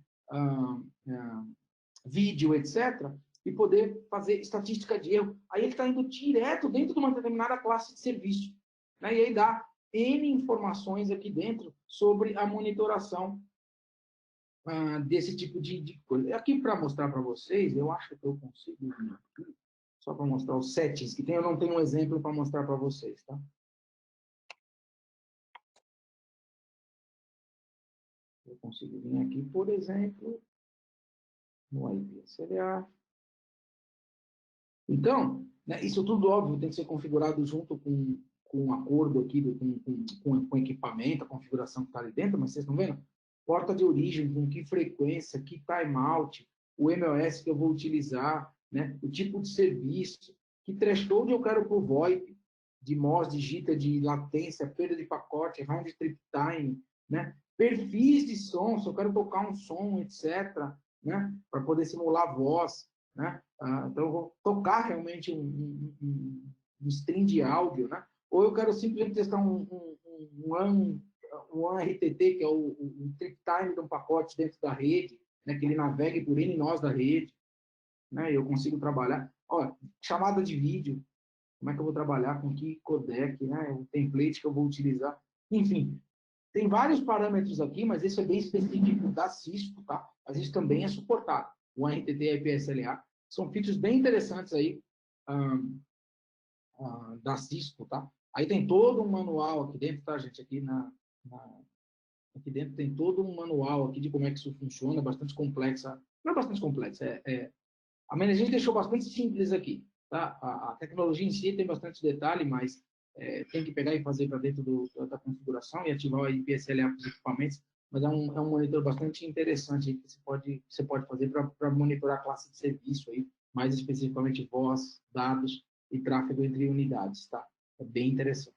vídeo, etc., e poder fazer estatística de erro. Aí ele está indo direto dentro de uma determinada classe de serviço. Né? E aí dá N informações aqui dentro sobre a monitoração desse tipo de coisa. Aqui, para mostrar para vocês, eu acho que eu consigo, só para mostrar os settings que tem, eu não tenho um exemplo para mostrar para vocês. Tá? Eu consigo vir aqui, por exemplo, no IP-SLA. Então, né, isso tudo, óbvio, tem que ser configurado junto com um acordo aqui, com equipamento, a configuração que está ali dentro, mas vocês estão vendo? Porta de origem, com que frequência, que timeout, o MOS que eu vou utilizar, né, o tipo de serviço, que threshold eu quero para o VoIP, de MOS, de jitter, de latência, perda de pacote, round trip time, né, perfis de som, se eu quero tocar um som, etc., né, para poder simular a voz, né? Então, eu vou tocar realmente um stream de áudio, né? Ou eu quero simplesmente testar um RTT, que é o trip time de um pacote dentro da rede, né? Que ele navegue por N nós da rede, né? Eu consigo trabalhar. Olha, chamada de vídeo, como é que eu vou trabalhar, com que codec, né? O template que eu vou utilizar. Enfim, tem vários parâmetros aqui, mas esse é bem específico da Cisco, tá? Mas isso também é suportado. O RTT e a IP-SLA são features bem interessantes aí da Cisco, tá? Aí tem todo um manual aqui dentro, tá, gente? Aqui dentro tem todo um manual aqui de como é que isso funciona, bastante complexa. Não é bastante complexa, a gente deixou bastante simples aqui, tá? A tecnologia em si tem bastante detalhe, mas tem que pegar e fazer para dentro da configuração e ativar o IP-SLA para os equipamentos, mas é um monitor bastante interessante aí que você pode fazer para monitorar a classe de serviço aí, mais especificamente voz, dados e tráfego entre unidades, tá? É bem interessante.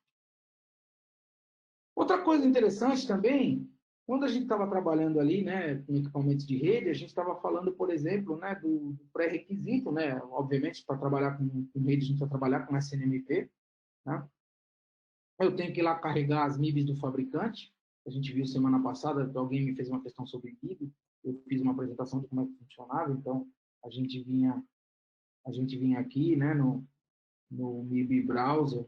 Outra coisa interessante também, quando a gente estava trabalhando ali, né, com equipamentos de rede, a gente estava falando, por exemplo, né, do pré-requisito, né? Obviamente, para trabalhar com rede, a gente vai trabalhar com SNMP, né? Eu tenho que ir lá carregar as MIBs do fabricante. A gente viu semana passada, alguém me fez uma questão sobre MIB. Eu fiz uma apresentação de como é que funcionava. Então, a gente vinha aqui, né, no MIB Browser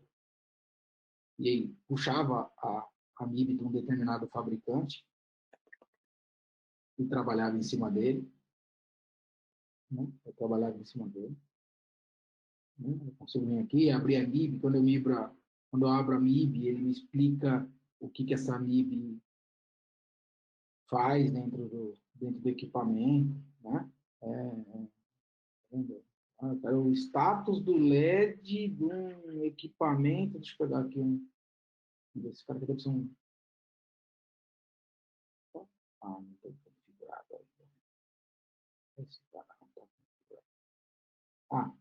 e aí puxava a MIB de um determinado fabricante e trabalhava em cima dele. Né? Eu trabalhava em cima dele. Né? Eu consigo vir aqui, abrir a MIB. Quando eu abro a MIB, ele me explica o que essa MIB faz dentro do equipamento, né? O status do LED de um equipamento. Deixa eu pegar aqui esse cara que deve ser um. Não está configurado ainda. Esse cara não está configurado.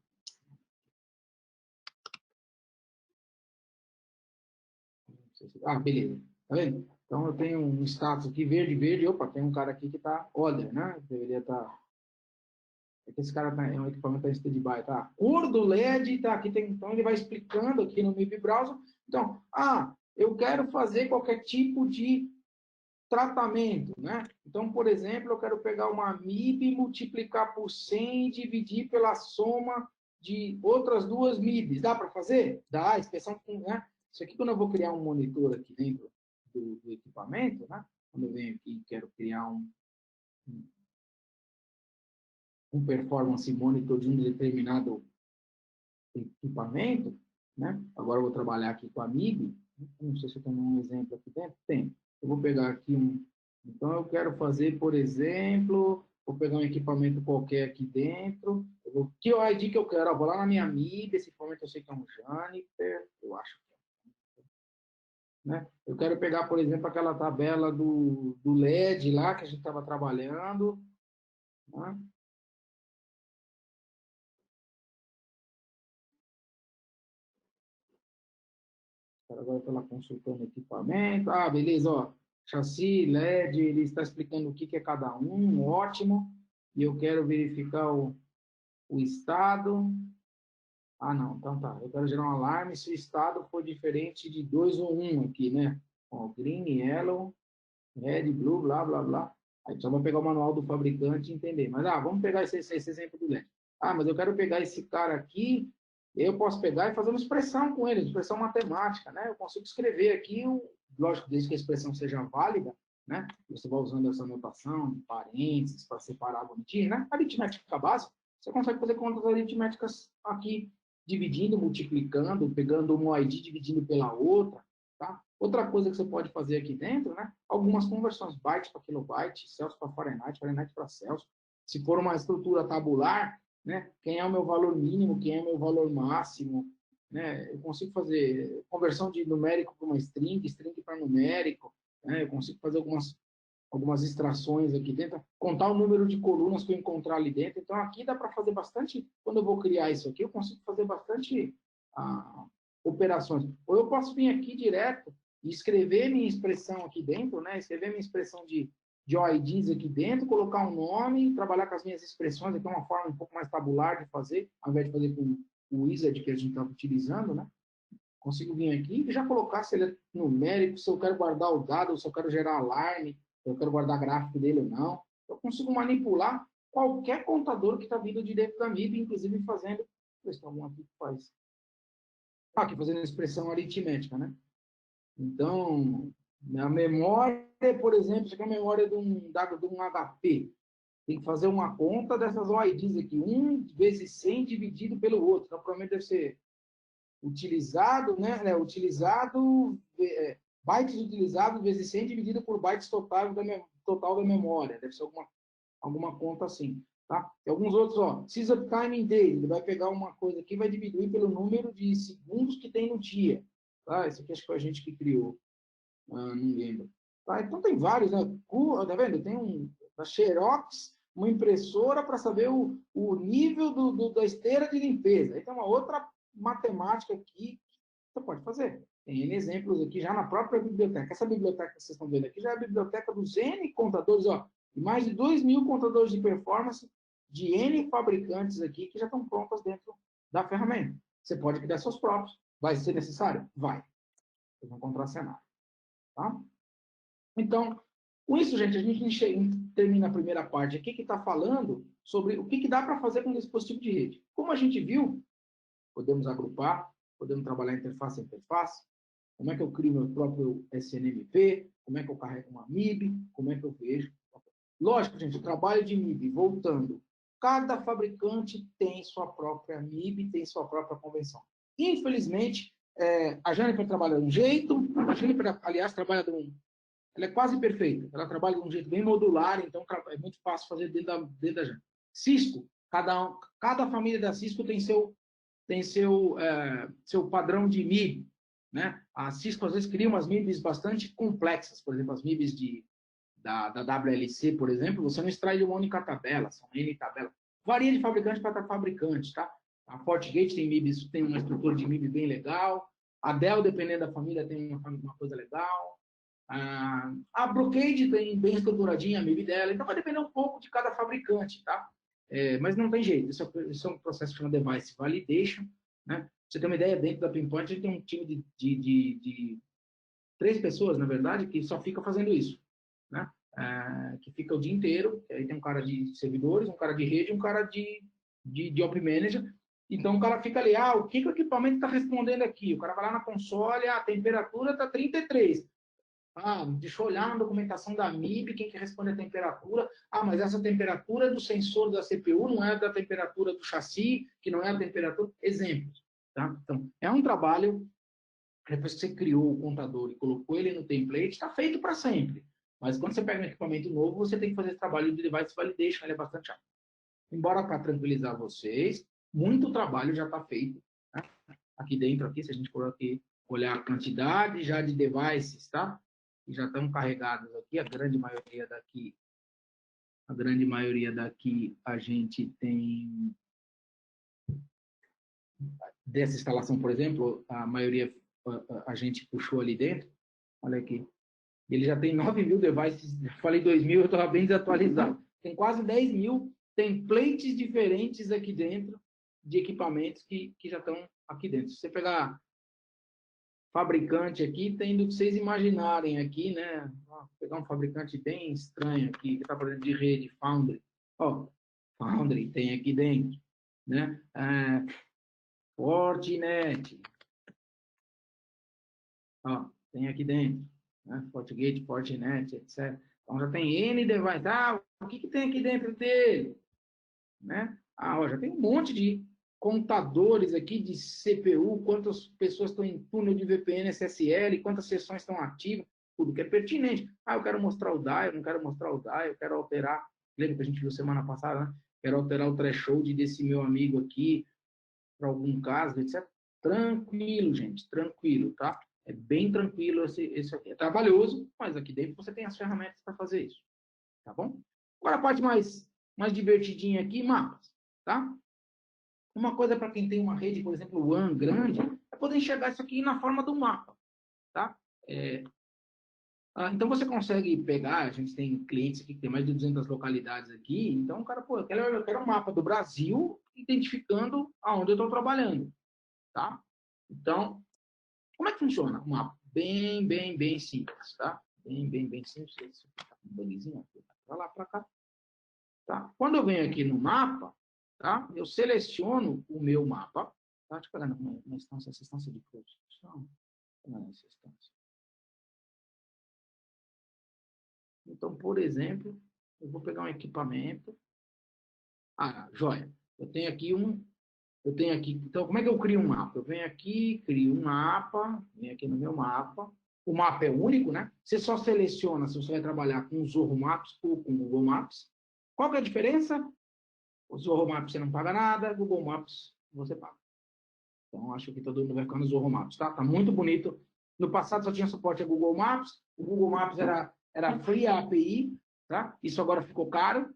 Beleza. Tá vendo? Então eu tenho um status aqui verde, verde. Opa, tem um cara aqui que está order, né? Deveria estar. É que esse cara é um equipamento em stand-by, tá? A cor do LED, tá? Aqui tem, então ele vai explicando aqui no MIB Browser. Então, eu quero fazer qualquer tipo de tratamento, né? Então, por exemplo, eu quero pegar uma MIB, multiplicar por 100 e dividir pela soma de outras duas MIBs. Dá para fazer? Dá, inspeção, né? Isso aqui, quando eu vou criar um monitor aqui dentro do equipamento, né? Quando eu venho aqui e quero criar um performance monitor de um determinado equipamento, né? Agora eu vou trabalhar aqui com a MIB. Não sei se eu tenho um exemplo aqui dentro. Tem. Eu vou pegar aqui Então, eu quero fazer, por exemplo, vou pegar um equipamento qualquer aqui dentro. Que ID que eu quero? Vou lá na minha MIB, esse equipamento eu sei que é um Juniper, eu acho que é. Né? Eu quero pegar, por exemplo, aquela tabela do LED lá que a gente estava trabalhando. Né? Agora estou lá consultando equipamento. Beleza, ó. Chassi, LED, ele está explicando o que é cada um, ótimo. E eu quero verificar o estado. Não, então tá. Eu quero gerar um alarme se o estado for diferente de 2 ou 1 aqui, né? Ó, green, yellow, red, blue, blá, blá, blá. Aí só vou pegar o manual do fabricante e entender. Mas, vamos pegar esse exemplo do LED. Mas eu quero pegar esse cara aqui, eu posso pegar e fazer uma expressão com ele, expressão matemática, né? Eu consigo escrever aqui, lógico, desde que a expressão seja válida, né? Você vai usando essa notação, de parênteses, para separar bonitinho, né? Aritmética básica, você consegue fazer contas aritméticas aqui, dividindo, multiplicando, pegando uma ID, dividindo pela outra, tá? Outra coisa que você pode fazer aqui dentro, né? Algumas conversões, bytes para kilobyte, Celsius para Fahrenheit, Fahrenheit para Celsius. Se for uma estrutura tabular, né? Quem é o meu valor mínimo, quem é o meu valor máximo, né? Eu consigo fazer conversão de numérico para uma string, string para numérico, né? Eu consigo fazer algumas extrações aqui dentro, contar o número de colunas que eu encontrar ali dentro. Então, aqui dá para fazer bastante, quando eu vou criar isso aqui, eu consigo fazer bastante operações. Ou eu posso vir aqui direto e escrever minha expressão aqui dentro, né? Escrever minha expressão de OIDs aqui dentro, colocar um nome, trabalhar com as minhas expressões, aqui é uma forma um pouco mais tabular de fazer, ao invés de fazer com o wizard que a gente estava utilizando, né? Consigo vir aqui e já colocar se ele é numérico, se eu quero guardar o dado, se eu quero gerar alarme, se eu quero guardar gráfico dele ou não. Eu consigo manipular qualquer contador que está vindo de dentro da MIB, inclusive fazendo... Deixa eu ver aqui que faz. Aqui fazendo expressão aritmética, né? Então, na memória, por exemplo, isso aqui é a memória de um dado de um HP. Tem que fazer uma conta dessas OIDs aqui. 1 vezes 100 dividido pelo outro. Então, provavelmente deve ser utilizado, né? Bytes utilizados vezes 100 dividido por bytes total da memória. Deve ser alguma conta assim. Tá? E alguns outros, Sysop Time in Days. Ele vai pegar uma coisa aqui e vai dividir pelo número de segundos que tem no dia. Tá? Esse aqui acho que foi a gente que criou. Não lembro. Tá? Então, tem vários, né? Tá vendo? Tem a Xerox, uma impressora para saber o nível da esteira de limpeza. Aí tem uma outra matemática aqui que você pode fazer. Tem N exemplos aqui já na própria biblioteca. Essa biblioteca que vocês estão vendo aqui já é a biblioteca dos N contadores, ó, mais de 2.000 contadores de performance de N fabricantes aqui que já estão prontas dentro da ferramenta. Você pode criar seus próprios. Vai ser necessário? Vai. Vocês vão encontrar cenário. Tá? Então, com isso, gente, a gente termina a primeira parte aqui que está falando sobre o que dá para fazer com o dispositivo de rede. Como a gente viu, podemos agrupar, podemos trabalhar interface a interface, como é que eu crio meu próprio SNMP, como é que eu carrego uma MIB, como é que eu vejo. Lógico, gente, o trabalho de MIB, voltando, cada fabricante tem sua própria MIB, tem sua própria convenção. Infelizmente, a Juniper trabalha de um jeito, a Juniper, aliás, trabalha de um... Ela é quase perfeita, ela trabalha de um jeito bem modular, então é muito fácil fazer dentro da Juniper. Cisco, cada família da Cisco tem seu padrão de MIB, né? A Cisco às vezes cria umas MIBs bastante complexas, por exemplo, as MIBs da WLC, por exemplo, você não extrai de uma única tabela, são N tabelas. Varia de fabricante para fabricante, tá? A FortiGate tem MIBs, tem uma estrutura de MIB bem legal. A Dell, dependendo da família, tem uma coisa legal. A Brocade tem bem estruturadinha a MIB dela, então vai depender um pouco de cada fabricante, tá? Mas não tem jeito, isso é um processo que chama Device Validation, né? Pra você ter uma ideia, dentro da Pinpoint a gente tem um time de 3 pessoas, na verdade, que só fica fazendo isso, né? Que fica o dia inteiro, aí tem um cara de servidores, um cara de rede, um cara de Op Manager. Então o cara fica ali, o que o equipamento está respondendo aqui? O cara vai lá na console, a temperatura está 33. Deixa eu olhar na documentação da MIB, quem que responde a temperatura. Mas essa temperatura do sensor da CPU não é da temperatura do chassi, que não é a temperatura. Exemplos. Tá? Então, é um trabalho, depois que você criou o contador e colocou ele no template, está feito para sempre. Mas quando você pega um equipamento novo, você tem que fazer esse trabalho de device validation, ele é bastante chato. Embora para tranquilizar vocês, muito trabalho já está feito. Tá? Aqui dentro, se a gente for aqui olhar a quantidade já de devices, tá? Que já estão carregados aqui, a grande maioria daqui a gente tem dessa instalação, por exemplo, a maioria a gente puxou ali dentro, olha aqui, ele já tem 9.000 devices, falei 2.000, eu estava bem desatualizado, tem quase 10.000 templates diferentes aqui dentro de equipamentos que já estão aqui dentro. Se você pegar fabricante aqui, tem do que vocês imaginarem aqui, né? Vou pegar um fabricante bem estranho aqui, que está fazendo de rede, Foundry. Foundry tem aqui dentro, né? Fortinet. Tem aqui dentro, né? FortiGate, Fortinet, etc. Então, já tem N devices. O que tem aqui dentro dele? Né? Já tem um monte de contadores aqui de CPU, quantas pessoas estão em túnel de VPN SSL, quantas sessões estão ativas, tudo que é pertinente. Eu quero mostrar o DAI, eu não quero mostrar o DAI, eu quero alterar, lembra que a gente viu semana passada, né? Quero alterar o threshold desse meu amigo aqui, para algum caso, etc. Tranquilo, gente, tranquilo, tá? É bem tranquilo esse aqui. É trabalhoso, mas aqui dentro você tem as ferramentas para fazer isso, tá bom? Agora a parte mais divertidinha aqui, mapas, tá? Uma coisa para quem tem uma rede, por exemplo, WAN grande, é poder enxergar isso aqui na forma do mapa, tá? Então você consegue pegar, a gente tem clientes aqui que tem mais de 200 localidades aqui, então o cara, eu quero um mapa do Brasil identificando aonde eu estou trabalhando, tá? Então, como é que funciona o mapa? Bem simples, tá? Bem simples. Um bugzinho aqui, para lá, para cá. Tá? Quando eu venho aqui no mapa, tá? Eu seleciono o meu mapa. Tá? Deixa eu pegar uma instância, essa instância de produção. Essa instância. Então, por exemplo, eu vou pegar um equipamento. Joia. Eu tenho aqui. Então, como é que eu crio um mapa? Eu venho aqui, crio um mapa, venho aqui no meu mapa. O mapa é único, né? Você só seleciona se você vai trabalhar com o Zorro Maps ou com o Google Maps. Qual que é a diferença? O Zorro Maps você não paga nada, Google Maps você paga. Então, acho que todo mundo vai ficar no Zorro Maps, tá? Tá muito bonito. No passado só tinha suporte a Google Maps. O Google Maps era era free a API, tá? Isso agora ficou caro.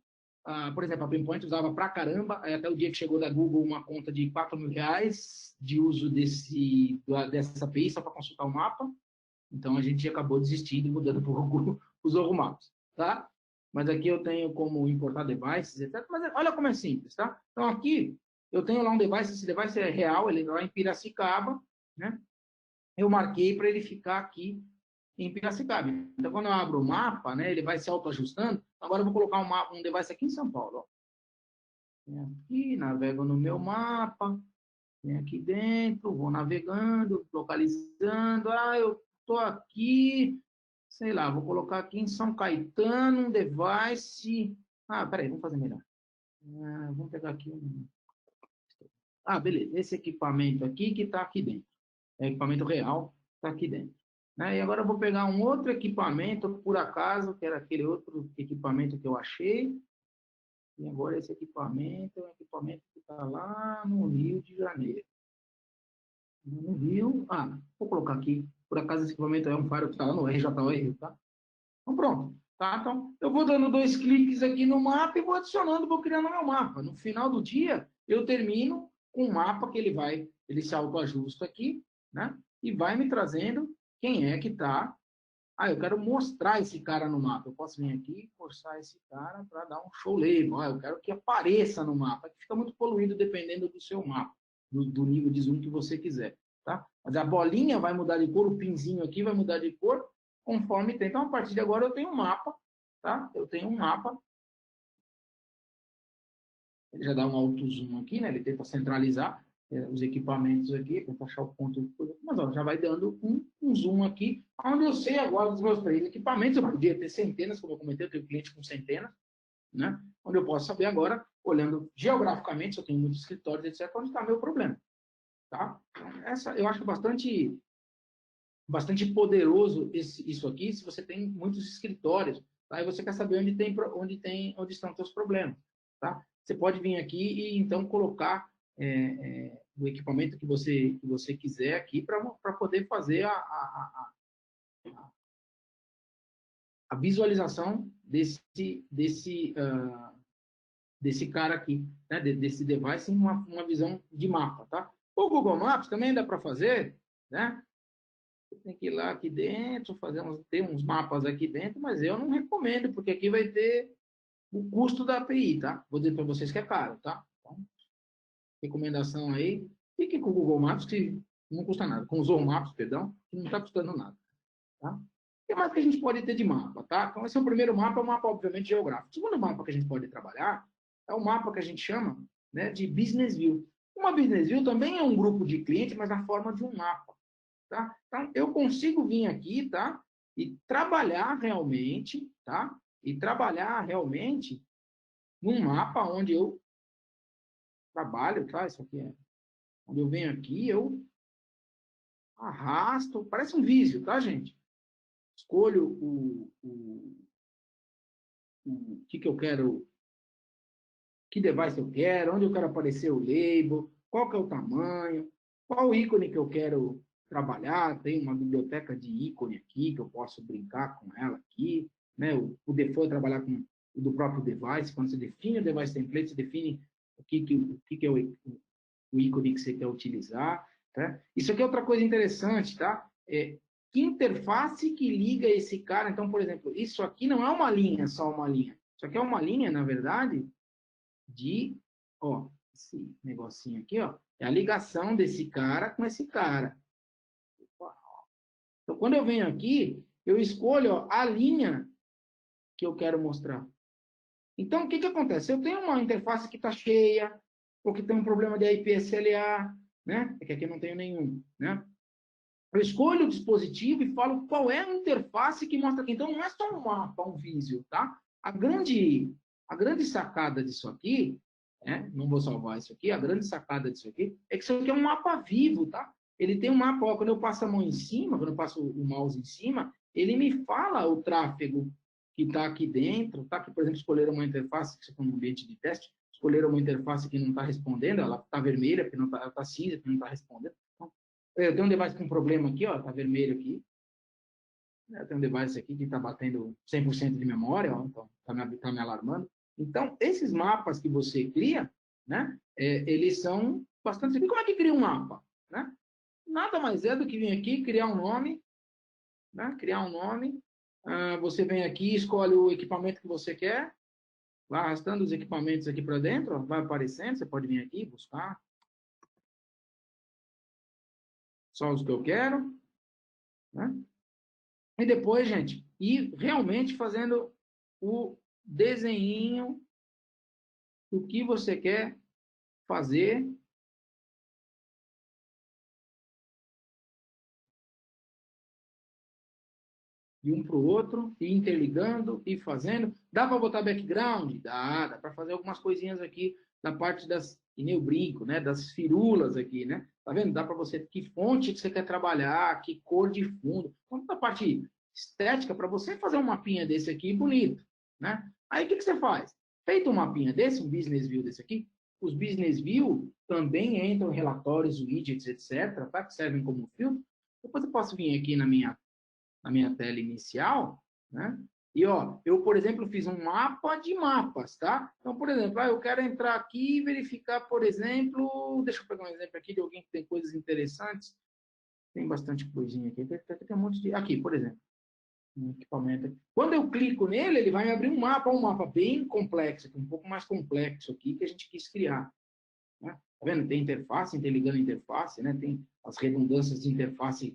Por exemplo, a Pinpoint usava pra caramba, aí até o dia que chegou da Google uma conta de R$ 4.000 de uso dessa API só para consultar o mapa. Então, a gente acabou desistindo e mudando para o Google o Zorro Maps, tá? Mas aqui eu tenho como importar devices, etc. Mas olha como é simples, tá? Então, aqui eu tenho lá um device, esse device é real, ele está lá em Piracicaba, né? Eu marquei para ele ficar aqui em Piracicaba. Então, quando eu abro o mapa, né, ele vai se autoajustando. Agora eu vou colocar um device aqui em São Paulo. Ó. Vem aqui, navego no meu mapa, vem aqui dentro, vou navegando, localizando. Eu estou aqui, sei lá, vou colocar aqui em São Caetano um device. Peraí, vamos fazer melhor. Vamos pegar aqui um. Beleza, esse equipamento aqui que está aqui dentro. É equipamento real, está aqui dentro. Né? E agora eu vou pegar um outro equipamento, por acaso, que era aquele outro equipamento que eu achei. E agora esse equipamento é um equipamento que está lá no Rio de Janeiro. No Rio, vou colocar aqui. Por acaso esse equipamento é um Faro que está lá no RJR, tá? Então pronto. Tá? Então, eu vou dando 2 cliques aqui no mapa e vou adicionando, vou criando meu mapa. No final do dia, eu termino com um mapa que ele se autoajusta aqui, né? E vai me trazendo quem é que está. Eu quero mostrar esse cara no mapa. Eu posso vir aqui e forçar esse cara para dar um show label. Eu quero que apareça no mapa. Que fica muito poluído dependendo do seu mapa, do nível de zoom que você quiser. Tá? Mas a bolinha vai mudar de cor, o pinzinho aqui vai mudar de cor conforme tem. Então, a partir de agora, eu tenho um mapa. Tá? Eu tenho um mapa. Ele já dá um auto zoom aqui, né? Ele tenta centralizar os equipamentos aqui, tenta achar o ponto. Mas já vai dando um zoom aqui, onde eu sei agora dos meus 3 equipamentos. Eu podia ter centenas, como eu comentei, eu tenho cliente com centenas, né? Onde eu posso saber agora, olhando geograficamente, se eu tenho muitos escritórios, etc., onde está meu problema. Tá? Então, eu acho bastante poderoso isso aqui, se você tem muitos escritórios, tá? E você quer saber onde estão os seus problemas, tá? Você pode vir aqui e então colocar o equipamento que você quiser aqui para poder fazer a visualização desse cara aqui, né? Desse device em uma visão de mapa, tá? O Google Maps também dá para fazer, né? Você tem que ir lá aqui dentro, ter uns mapas aqui dentro, mas eu não recomendo, porque aqui vai ter o custo da API, tá? Vou dizer para vocês que é caro, tá? Então, recomendação aí, fiquem com o Google Maps, que não custa nada. Com o Zorro Maps, perdão, que não está custando nada, tá? O que mais que a gente pode ter de mapa, tá? Então, esse é o primeiro mapa, é um mapa, obviamente, geográfico. O segundo mapa que a gente pode trabalhar é o mapa que a gente chama, né, de Business View. Uma Business View também é um grupo de clientes, mas na forma de um mapa. Tá? Então, eu consigo vir aqui, tá? E trabalhar realmente, tá? E trabalhar realmente num mapa onde eu trabalho, tá? Isso aqui é onde eu venho aqui, eu arrasto, parece um vídeo, tá, gente? Escolho o que eu quero, que device eu quero, onde eu quero aparecer o label, qual que é o tamanho, qual o ícone que eu quero trabalhar. Tem uma biblioteca de ícone aqui, que eu posso brincar com ela aqui, né? O default é trabalhar com o do próprio device. Quando você define o device template, você define o que é o ícone que você quer utilizar, tá? Isso aqui é outra coisa interessante, tá? Que interface que liga esse cara. Então, por exemplo, isso aqui não é uma linha, só uma linha. Isso aqui é uma linha, na verdade, esse negocinho aqui, é a ligação desse cara com esse cara. Então, quando eu venho aqui, eu escolho a linha que eu quero mostrar. Então, o que acontece? Eu tenho uma interface que está cheia, ou que tem um problema de IP/SLA, né? É que aqui eu não tenho nenhum, né? Eu escolho o dispositivo e falo qual é a interface que mostra aqui. Então, não é só um mapa, um vídeo, tá? A grande sacada disso aqui, né? Não vou salvar isso aqui, a grande sacada disso aqui é que isso aqui é um mapa vivo, tá? Ele tem um mapa, quando eu passo a mão em cima, quando eu passo o mouse em cima, ele me fala o tráfego que está aqui dentro, tá? Que, por exemplo, escolheram uma interface, que isso foi um ambiente de teste, escolheram uma interface que não está respondendo, ela está vermelha, porque não está, ela está cinza, porque não está respondendo. Então, eu tenho um device com problema aqui, está vermelho aqui. Eu tenho um device aqui que está batendo 100% de memória, ó, então está me alarmando. Então, esses mapas que você cria, né, eles são bastante... E como é que cria um mapa? Né? Nada mais é do que vir aqui, criar um nome, né? Criar um nome. Você vem aqui, escolhe o equipamento que você quer, vai arrastando os equipamentos aqui para dentro, ó, vai aparecendo, você pode vir aqui buscar só os que eu quero, né? E depois, gente, ir realmente fazendo o desenho do que você quer fazer. De um para o outro, e interligando, e fazendo. Dá para botar background? Dá para fazer algumas coisinhas aqui na parte das, que nem eu brinco, né? Das firulas aqui, né? Tá vendo? Dá para você, que fonte que você quer trabalhar, que cor de fundo. Então, a parte estética, para você fazer um mapinha desse aqui bonito, né? Aí, o que você faz? Feito um mapinha desse, um business view desse aqui, os business view também entram em relatórios, widgets, etc., tá? Que servem como filtro. Depois eu posso vir aqui na minha tela inicial, né? E, ó, eu, por exemplo, fiz um mapa de mapas, tá? Então, por exemplo, eu quero entrar aqui e verificar, por exemplo, deixa eu pegar um exemplo aqui de alguém que tem coisas interessantes. Tem bastante coisinha aqui. Tem um monte de... Aqui, por exemplo, um equipamento. Quando eu clico nele, ele vai me abrir um mapa bem complexo, um pouco mais complexo aqui, que a gente quis criar. Né? Tá vendo? Tem interface, interligando interface, né? Tem as redundâncias de interface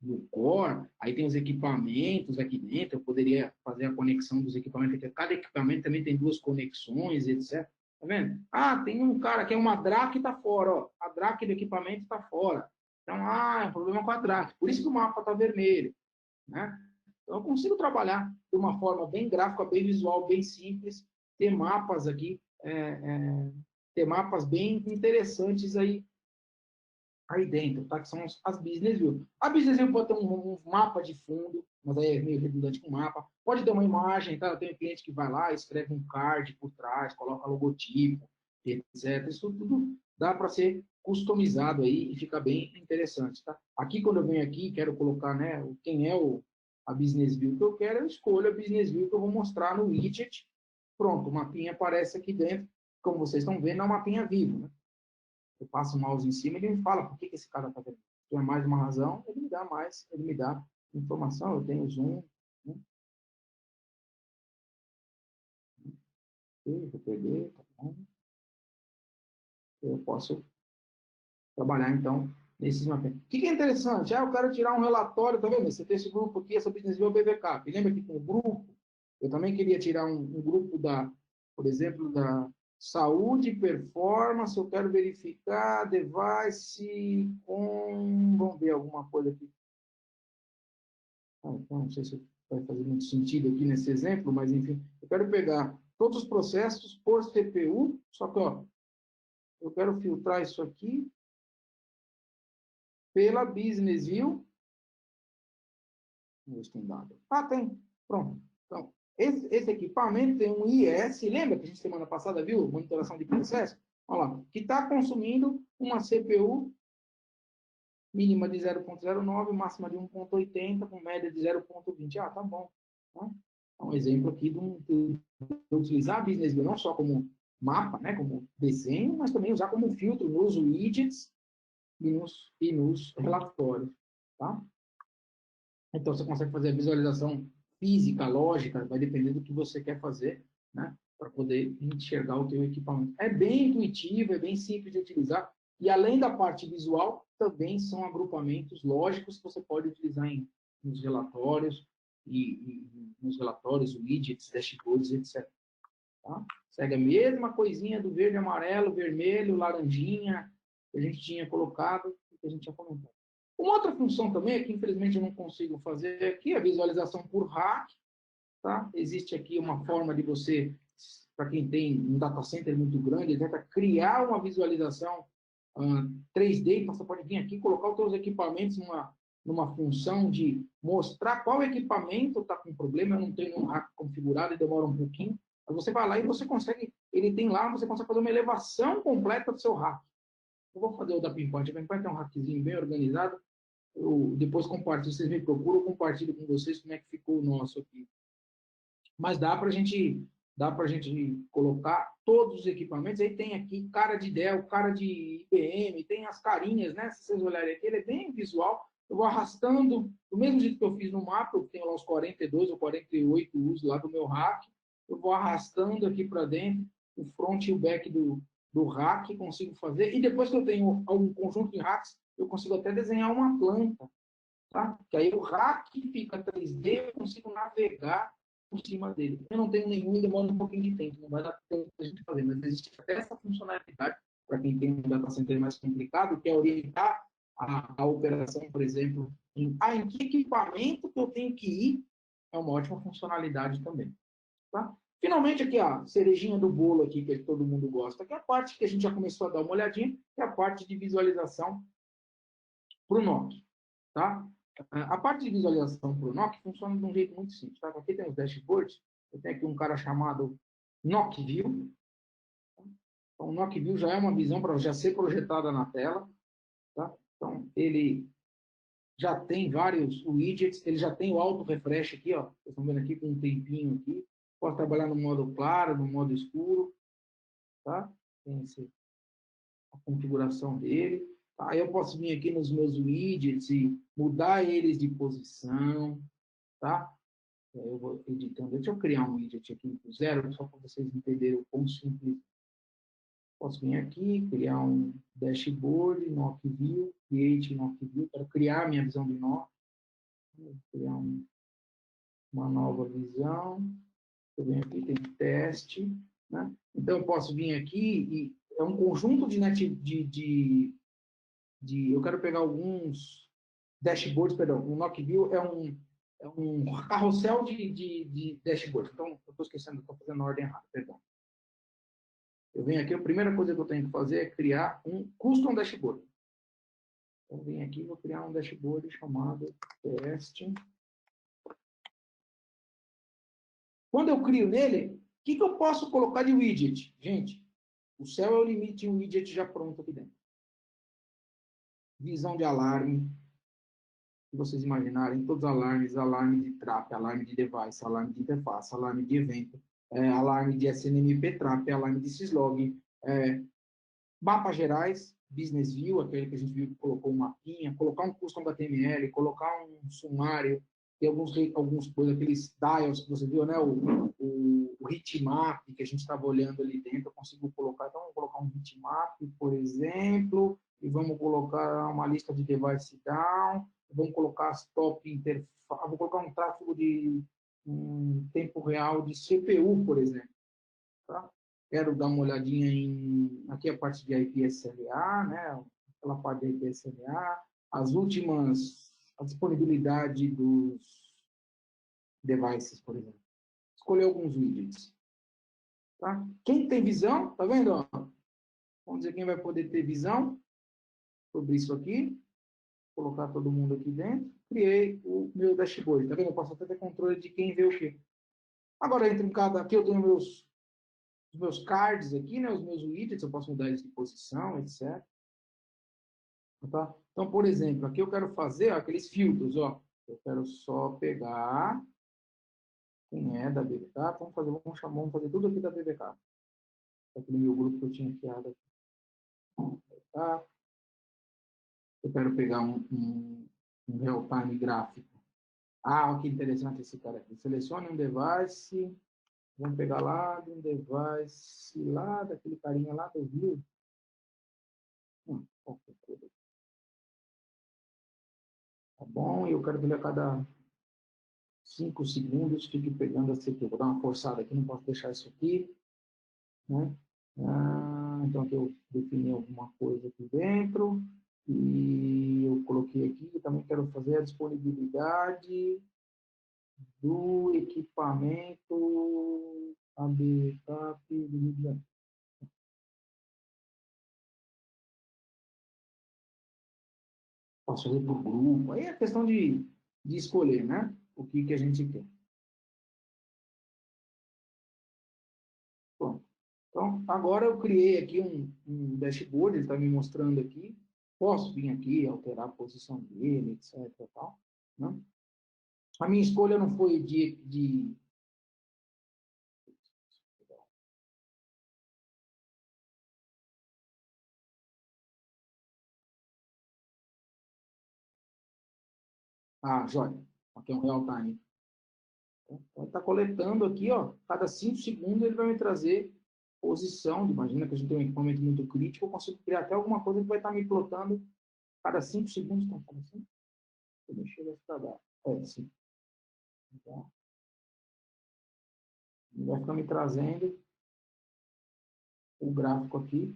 no core, aí tem os equipamentos aqui dentro, eu poderia fazer a conexão dos equipamentos, porque cada equipamento também tem duas conexões, etc. Tá vendo? Tem um cara que é uma DRAC que está fora, ó. A DRAC do equipamento está fora. Então, é um problema com a DRAC. Por isso que o mapa está vermelho, né? Então, eu consigo trabalhar de uma forma bem gráfica, bem visual, bem simples, ter mapas aqui, ter mapas bem interessantes aí dentro, tá? Que são as business view. A business view pode ter um mapa de fundo, mas aí é meio redundante com mapa. Pode ter uma imagem, tá? Eu tenho um cliente que vai lá, escreve um card por trás, coloca logotipo, etc. Isso tudo dá para ser customizado aí e fica bem interessante, tá? Aqui, quando eu venho aqui, quero colocar, né, quem é a business view que eu quero, eu escolho a business view que eu vou mostrar no widget. Pronto, o mapinha aparece aqui dentro. Como vocês estão vendo, é um mapinha vivo, né? Eu passo o mouse em cima e ele me fala por que esse cara está vendo. Se tem mais uma razão, ele me dá mais, ele me dá informação. Eu tenho zoom, né? Vou perder, tá bom? Eu posso trabalhar, então, nesses mapeamentos. O que é interessante? Eu quero tirar um relatório, tá vendo? Você tem esse grupo aqui, essa Business View BVK. E lembra que com o grupo, eu também queria tirar um grupo por exemplo, da saúde, performance, eu quero verificar device com... Vamos ver alguma coisa aqui. Então, não sei se vai fazer muito sentido aqui nesse exemplo, mas, enfim, eu quero pegar todos os processos por CPU, só que, ó, eu quero filtrar isso aqui pela Business View. Vamos ver se tem dado. Tem. Pronto. Então, esse equipamento tem um IS, lembra que a gente semana passada viu? Monitoração de processo? Olha lá, que está consumindo uma CPU mínima de 0,09, máxima de 1,80, com média de 0,20. Tá bom. Tá? É um exemplo aqui de utilizar a Business View não só como mapa, né, como desenho, mas também usar como filtro nos widgets e nos relatórios. Tá? Então, você consegue fazer a visualização física, lógica, vai depender do que você quer fazer, né? Para poder enxergar o teu equipamento. É bem intuitivo, é bem simples de utilizar. E além da parte visual, também são agrupamentos lógicos que você pode utilizar nos relatórios, nos relatórios, widgets, dashboards, etc. Tá? Segue a mesma coisinha do verde, amarelo, vermelho, laranjinha, que a gente tinha colocado, que a gente tinha comentado. Uma outra função também, que infelizmente eu não consigo fazer aqui, é a visualização por hack. Tá? Existe aqui uma forma de você, para quem tem um data center muito grande, tenta criar uma visualização 3D, então você pode vir aqui colocar os seus equipamentos numa função de mostrar qual equipamento está com problema, eu não tenho um hack configurado e demora um pouquinho, mas você vai lá e você consegue, ele tem lá, você consegue fazer uma elevação completa do seu hack. Eu vou fazer o da Pinpoint. A Pinpoint é um hackzinho bem organizado. eu depois compartilho, vocês me procuram, eu compartilho com vocês como é que ficou o nosso aqui. Mas dá para gente colocar todos os equipamentos. Aí tem aqui cara de Dell, cara de IBM, tem as carinhas, né? Se vocês olharem aqui, ele é bem visual. Eu vou arrastando, do mesmo jeito que eu fiz no mapa, eu tenho lá os 42 ou 48 usos lá do meu rack, eu vou arrastando aqui para dentro o front e o back do rack, consigo fazer. E depois que eu tenho algum conjunto de racks, eu consigo até desenhar uma planta, tá? Que aí o rack fica 3D, eu consigo navegar por cima dele. Eu não tenho nenhum, demora um pouquinho de tempo, não vai dar tempo para a gente fazer, mas existe até essa funcionalidade para quem tem um data center mais complicado, que é orientar a operação, por exemplo, em que equipamento que eu tenho que ir, é uma ótima funcionalidade também. Tá? Finalmente, aqui, a cerejinha do bolo aqui, que todo mundo gosta, que é a parte que a gente já começou a dar uma olhadinha, que é a parte de visualização para o NOC. Tá? A parte de visualização para o NOC funciona de um jeito muito simples. Tá? Aqui tem os dashboards, eu tenho aqui um cara chamado NOC View. Então, o NOC View já é uma visão para já ser projetada na tela. Tá? Então, ele já tem vários widgets, ele já tem o auto refresh aqui, ó. Vocês estão vendo aqui com um tempinho aqui. Posso trabalhar no modo claro, no modo escuro, tá? Tem a configuração dele. Tá? Aí eu posso vir aqui nos meus widgets e mudar eles de posição, tá? Eu vou editando. Deixa eu criar um widget aqui do zero, só para vocês entenderem o quão simples. Posso vir aqui, criar um dashboard, NOC View, create NOC View, para criar minha visão de NOC. Vou criar uma nova visão. Eu venho aqui, tem teste, né? Então, eu posso vir aqui e é um conjunto de eu quero pegar alguns dashboards, perdão, o NOC View é um carrossel de dashboards. Então, eu estou esquecendo, estou fazendo a ordem errada, perdão. Eu venho aqui, a primeira coisa que eu tenho que fazer é criar um custom dashboard. Então, eu venho aqui e vou criar um dashboard chamado teste. Quando eu crio nele, o que eu posso colocar de widget? Gente, o céu é o limite, um widget já pronto aqui dentro. Visão de alarme, se vocês imaginarem, todos os alarmes, alarme de trap, alarme de device, alarme de interface, alarme de evento, alarme de SNMP trap, alarme de syslog, mapas gerais, business view, aquele que a gente viu que colocou um mapinha, colocar um custom HTML, colocar um sumário, tem alguns coisas, aqueles dials que você viu, né? O heatmap que a gente estava olhando ali dentro, eu consigo colocar, então vamos colocar um heatmap, por exemplo, e vamos colocar uma lista de device down, vamos colocar as top interface, vou colocar um tráfego de tempo real de CPU, por exemplo. Tá? Quero dar uma olhadinha aqui a parte de IPSLA, né? Aquela parte de IPSLA, a disponibilidade dos devices, por exemplo. Escolher alguns widgets. Tá? Quem tem visão, tá vendo? Ó? Vamos dizer quem vai poder ter visão sobre isso aqui. Vou colocar todo mundo aqui dentro. Criei o meu dashboard. Tá vendo? Eu posso até ter controle de quem vê o quê. Agora, entre cada... Aqui eu tenho os meus cards aqui, né? Os meus widgets, eu posso mudar eles de posição, etc. Tá? Então, por exemplo, aqui eu quero fazer aqueles filtros, ó. Eu quero só pegar quem é da BBK. Vamos fazer tudo aqui da BBK. Aquele meu grupo que eu tinha criado aqui. Tá? Eu quero pegar um real-time gráfico. Ah, que interessante esse cara aqui. Selecione um device. Vamos pegar lá de um device lá, daquele carinha lá do Rio. Qualquer coisa. Tá bom? E eu quero que ele a cada 5 segundos fique pegando esse aqui. Vou dar uma forçada aqui, não posso deixar isso aqui. Né? Então, aqui eu defini alguma coisa aqui dentro. E eu coloquei aqui, eu também quero fazer a disponibilidade do equipamento ABCAP do Rio de Janeiro. Posso fazer por grupo. Aí é questão de escolher, né? O que a gente quer. Bom, então, agora eu criei aqui um dashboard, ele está me mostrando aqui, Posso vir aqui, alterar a posição dele, etc. Tal, né? A minha escolha não foi de... Ah, joia. Aqui é um real time. Então, está coletando aqui, ó, cada 5 segundos ele vai me trazer posição. Imagina que a gente tem um equipamento muito crítico, eu consigo criar até alguma coisa que vai estar me plotando cada 5 segundos. Então, cada 5? Deixa eu ver se dar. Sim. Então, ele vai ficar me trazendo o gráfico aqui.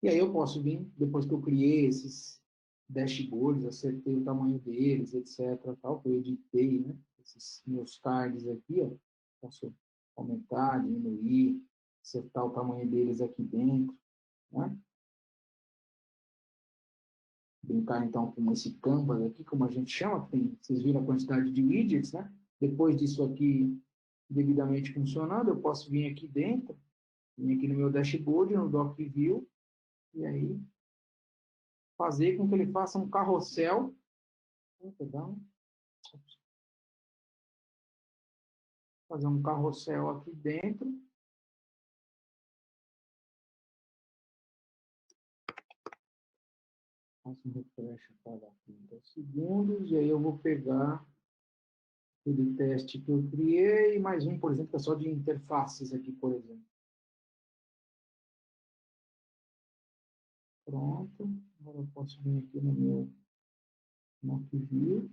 E aí eu posso vir, depois que eu criei esses dashboards, acertei o tamanho deles, etc. Tal, que eu editei, né? Esses meus cards aqui, ó. Posso aumentar, diminuir, acertar o tamanho deles aqui dentro, né? Brincar então com esse canvas aqui, como a gente chama, que tem, vocês viram a quantidade de widgets, né? Depois disso aqui devidamente funcionando, eu posso vir aqui dentro, vir aqui no meu dashboard, no Doc View, e aí fazer com que ele faça um carrossel. Perdão. Fazer um carrossel aqui dentro. Faço um refresh a cada 30 segundos. E aí eu vou pegar aquele teste que eu criei, mais um, por exemplo, que é só de interfaces aqui, por exemplo. Pronto. Agora eu posso vir aqui no meu view.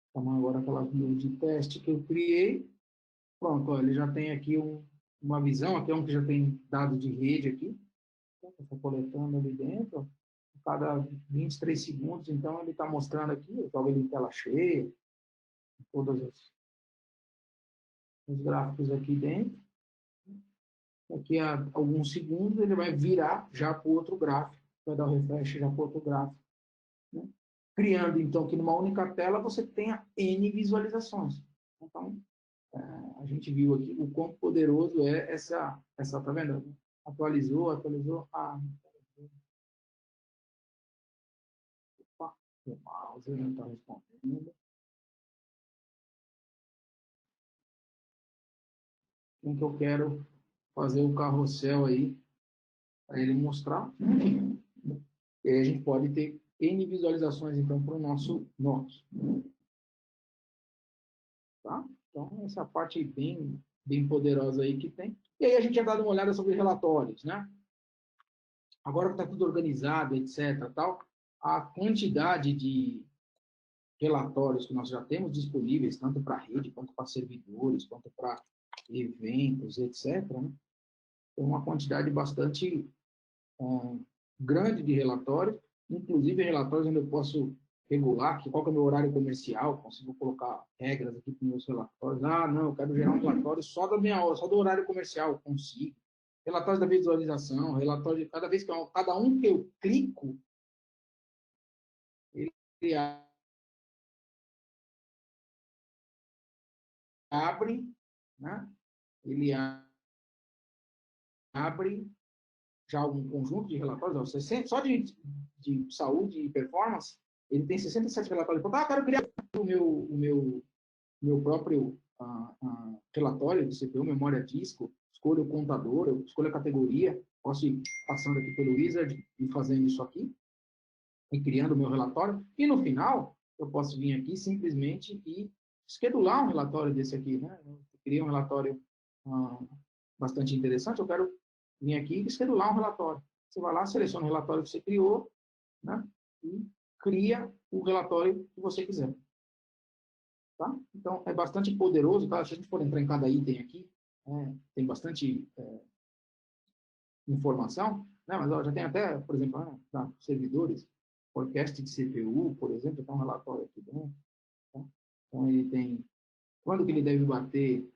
Então, agora aquela view de teste que eu criei. Pronto, ó, ele já tem aqui uma visão. Aqui é um que já tem dados de rede aqui. Está coletando ali dentro. Cada 23 segundos, então ele está mostrando aqui, eu jogo ele em tela cheia, todos os gráficos aqui dentro. Daqui a alguns segundos ele vai virar já para o outro gráfico, vai dar o refresh já para o outro gráfico. Né? Criando, então, que numa única tela você tenha N visualizações. Então, a gente viu aqui o quão poderoso é essa tá vendo? Atualizou. Opa, o mouse não está respondendo. Em que eu quero fazer o carrossel aí, para ele mostrar. E aí a gente pode ter N visualizações, então, para o nosso NOC. Tá? Então, essa parte bem poderosa aí que tem. E aí a gente já dá uma olhada sobre relatórios, né? Agora que está tudo organizado, etc., tal, a quantidade de relatórios que nós já temos disponíveis, tanto para rede, quanto para servidores, quanto para eventos, etc., né? Tem uma quantidade bastante grande de relatórios, inclusive relatórios onde eu posso regular qual que é o meu horário comercial, consigo colocar regras aqui para os meus relatórios. Ah, não, eu quero gerar um relatório só da minha hora, só do horário comercial, consigo. Relatórios da visualização, relatório de cada vez que cada um que eu clico, ele abre, né? Ele abre já um conjunto de relatórios, só de saúde e performance, ele tem 67 relatórios. Ah, quero criar meu próprio relatório de CPU, memória disco, escolho o contador, eu escolho a categoria, posso ir passando aqui pelo Wizard e fazendo isso aqui, e criando o meu relatório, e no final, eu posso vir aqui simplesmente e schedular um relatório desse aqui, né? Eu criei um relatório bastante interessante, eu quero vir aqui e schedular um relatório. Você vai lá, seleciona o relatório que você criou, né? E cria o relatório que você quiser. Tá? Então, é bastante poderoso. Tá? Se a gente for entrar em cada item aqui, tem bastante informação, né? Mas ó, já tem até, por exemplo, servidores, forecast de CPU, por exemplo, tem um relatório aqui dentro. Tá? Então, ele tem quando que ele deve bater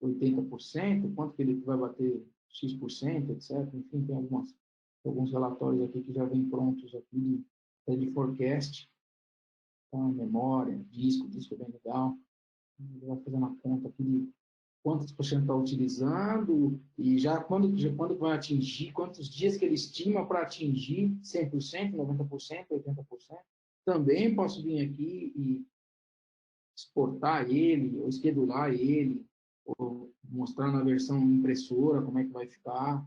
80%, quanto que ele vai bater X%, etc. Enfim, tem alguns relatórios aqui que já vêm prontos aqui de forecast. Então, memória, disco é bem legal. Ele vai fazendo a conta aqui de quantos por cento está utilizando e já quando vai atingir, quantos dias que ele estima para atingir 100%, 90%, 80%. Também posso vir aqui e exportar ele, ou schedular ele, ou mostrar na versão impressora como é que vai ficar,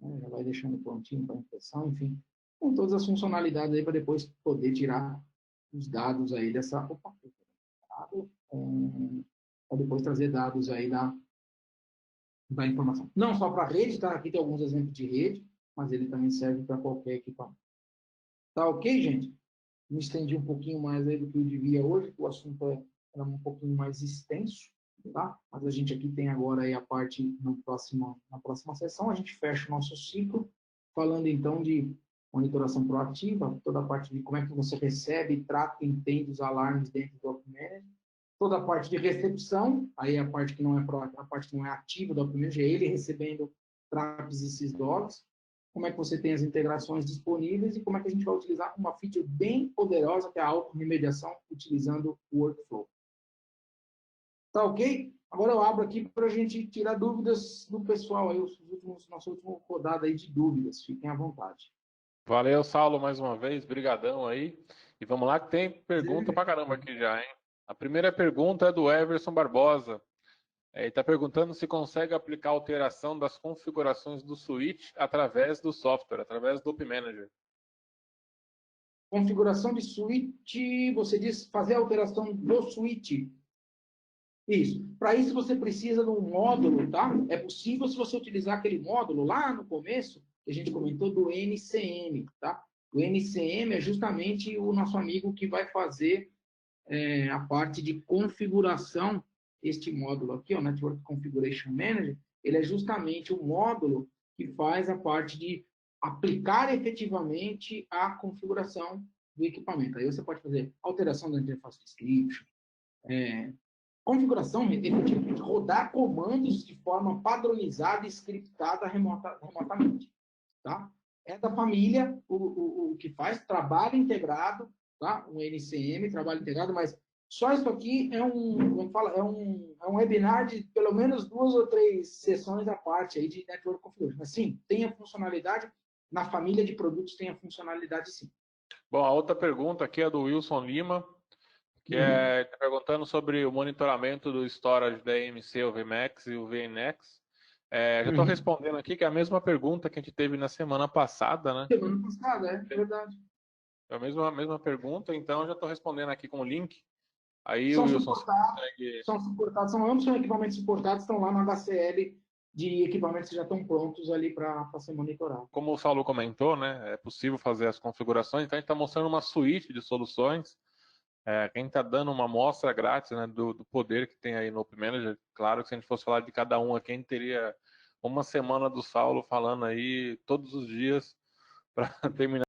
né? Já vai deixando prontinho para impressão, enfim, com todas as funcionalidades aí para depois poder tirar os dados aí dessa... Opa, para depois trazer dados aí da informação. Não só para a rede, tá? Aqui tem alguns exemplos de rede, mas ele também serve para qualquer equipamento. Tá ok, gente? Me estendi um pouquinho mais aí do que eu devia hoje, que o assunto era um pouquinho mais extenso, tá? Mas a gente aqui tem agora aí a parte na próxima sessão, a gente fecha o nosso ciclo, falando então de monitoração proativa, toda a parte de como é que você recebe, trata e entende os alarmes dentro do Open Manager, toda a parte de recepção, aí a parte que não é proativa, a parte que não é ativa do Open Manager, é ele recebendo traps e syslogs, como é que você tem as integrações disponíveis e como é que a gente vai utilizar uma feature bem poderosa, que é a auto-remediação, utilizando o workflow. Tá ok? Agora eu abro aqui para a gente tirar dúvidas do pessoal, aí, nossa última rodada aí de dúvidas. Fiquem à vontade. Valeu, Saulo, mais uma vez. Brigadão aí. E vamos lá que tem pergunta pra caramba aqui já, hein? A primeira pergunta é do Everson Barbosa. Ele está perguntando se consegue aplicar alteração das configurações do switch através do software, através do Open Manager. Configuração de switch, você diz fazer a alteração do switch. Isso. Para isso você precisa de um módulo, tá? É possível se você utilizar aquele módulo lá no começo, que a gente comentou do NCM, tá? O NCM é justamente o nosso amigo que vai fazer a parte de configuração. Este módulo aqui, o Network Configuration Manager, ele é justamente o módulo que faz a parte de aplicar efetivamente a configuração do equipamento. Aí você pode fazer alteração da interface de script, configuração, efetivamente, rodar comandos de forma padronizada e scriptada remotamente. Tá? É da família o que faz trabalho integrado, tá? Um NCM, trabalho integrado, mas só isso aqui é um webinar de pelo menos 2 ou 3 sessões à parte aí de Network Configuration. Mas sim, tem a funcionalidade, na família de produtos tem a funcionalidade sim. Bom, a outra pergunta aqui é do Wilson Lima, que está perguntando sobre o monitoramento do storage da EMC, o VMAX e o VNX. Já estou respondendo aqui que é a mesma pergunta que a gente teve na semana passada, né? Semana passada, é verdade. É a mesma pergunta, então já estou respondendo aqui com o link. Aí o São Wilson suportados, ambos são equipamentos suportados, estão lá na HCL de equipamentos que já estão prontos ali para ser monitorado. Como o Saulo comentou, né, é possível fazer as configurações, então a gente está mostrando uma suíte de soluções. Quem está dando uma amostra grátis, né, do poder que tem aí no Open Manager. Claro que se a gente fosse falar de cada um aqui, a gente teria uma semana do Saulo falando aí todos os dias para terminar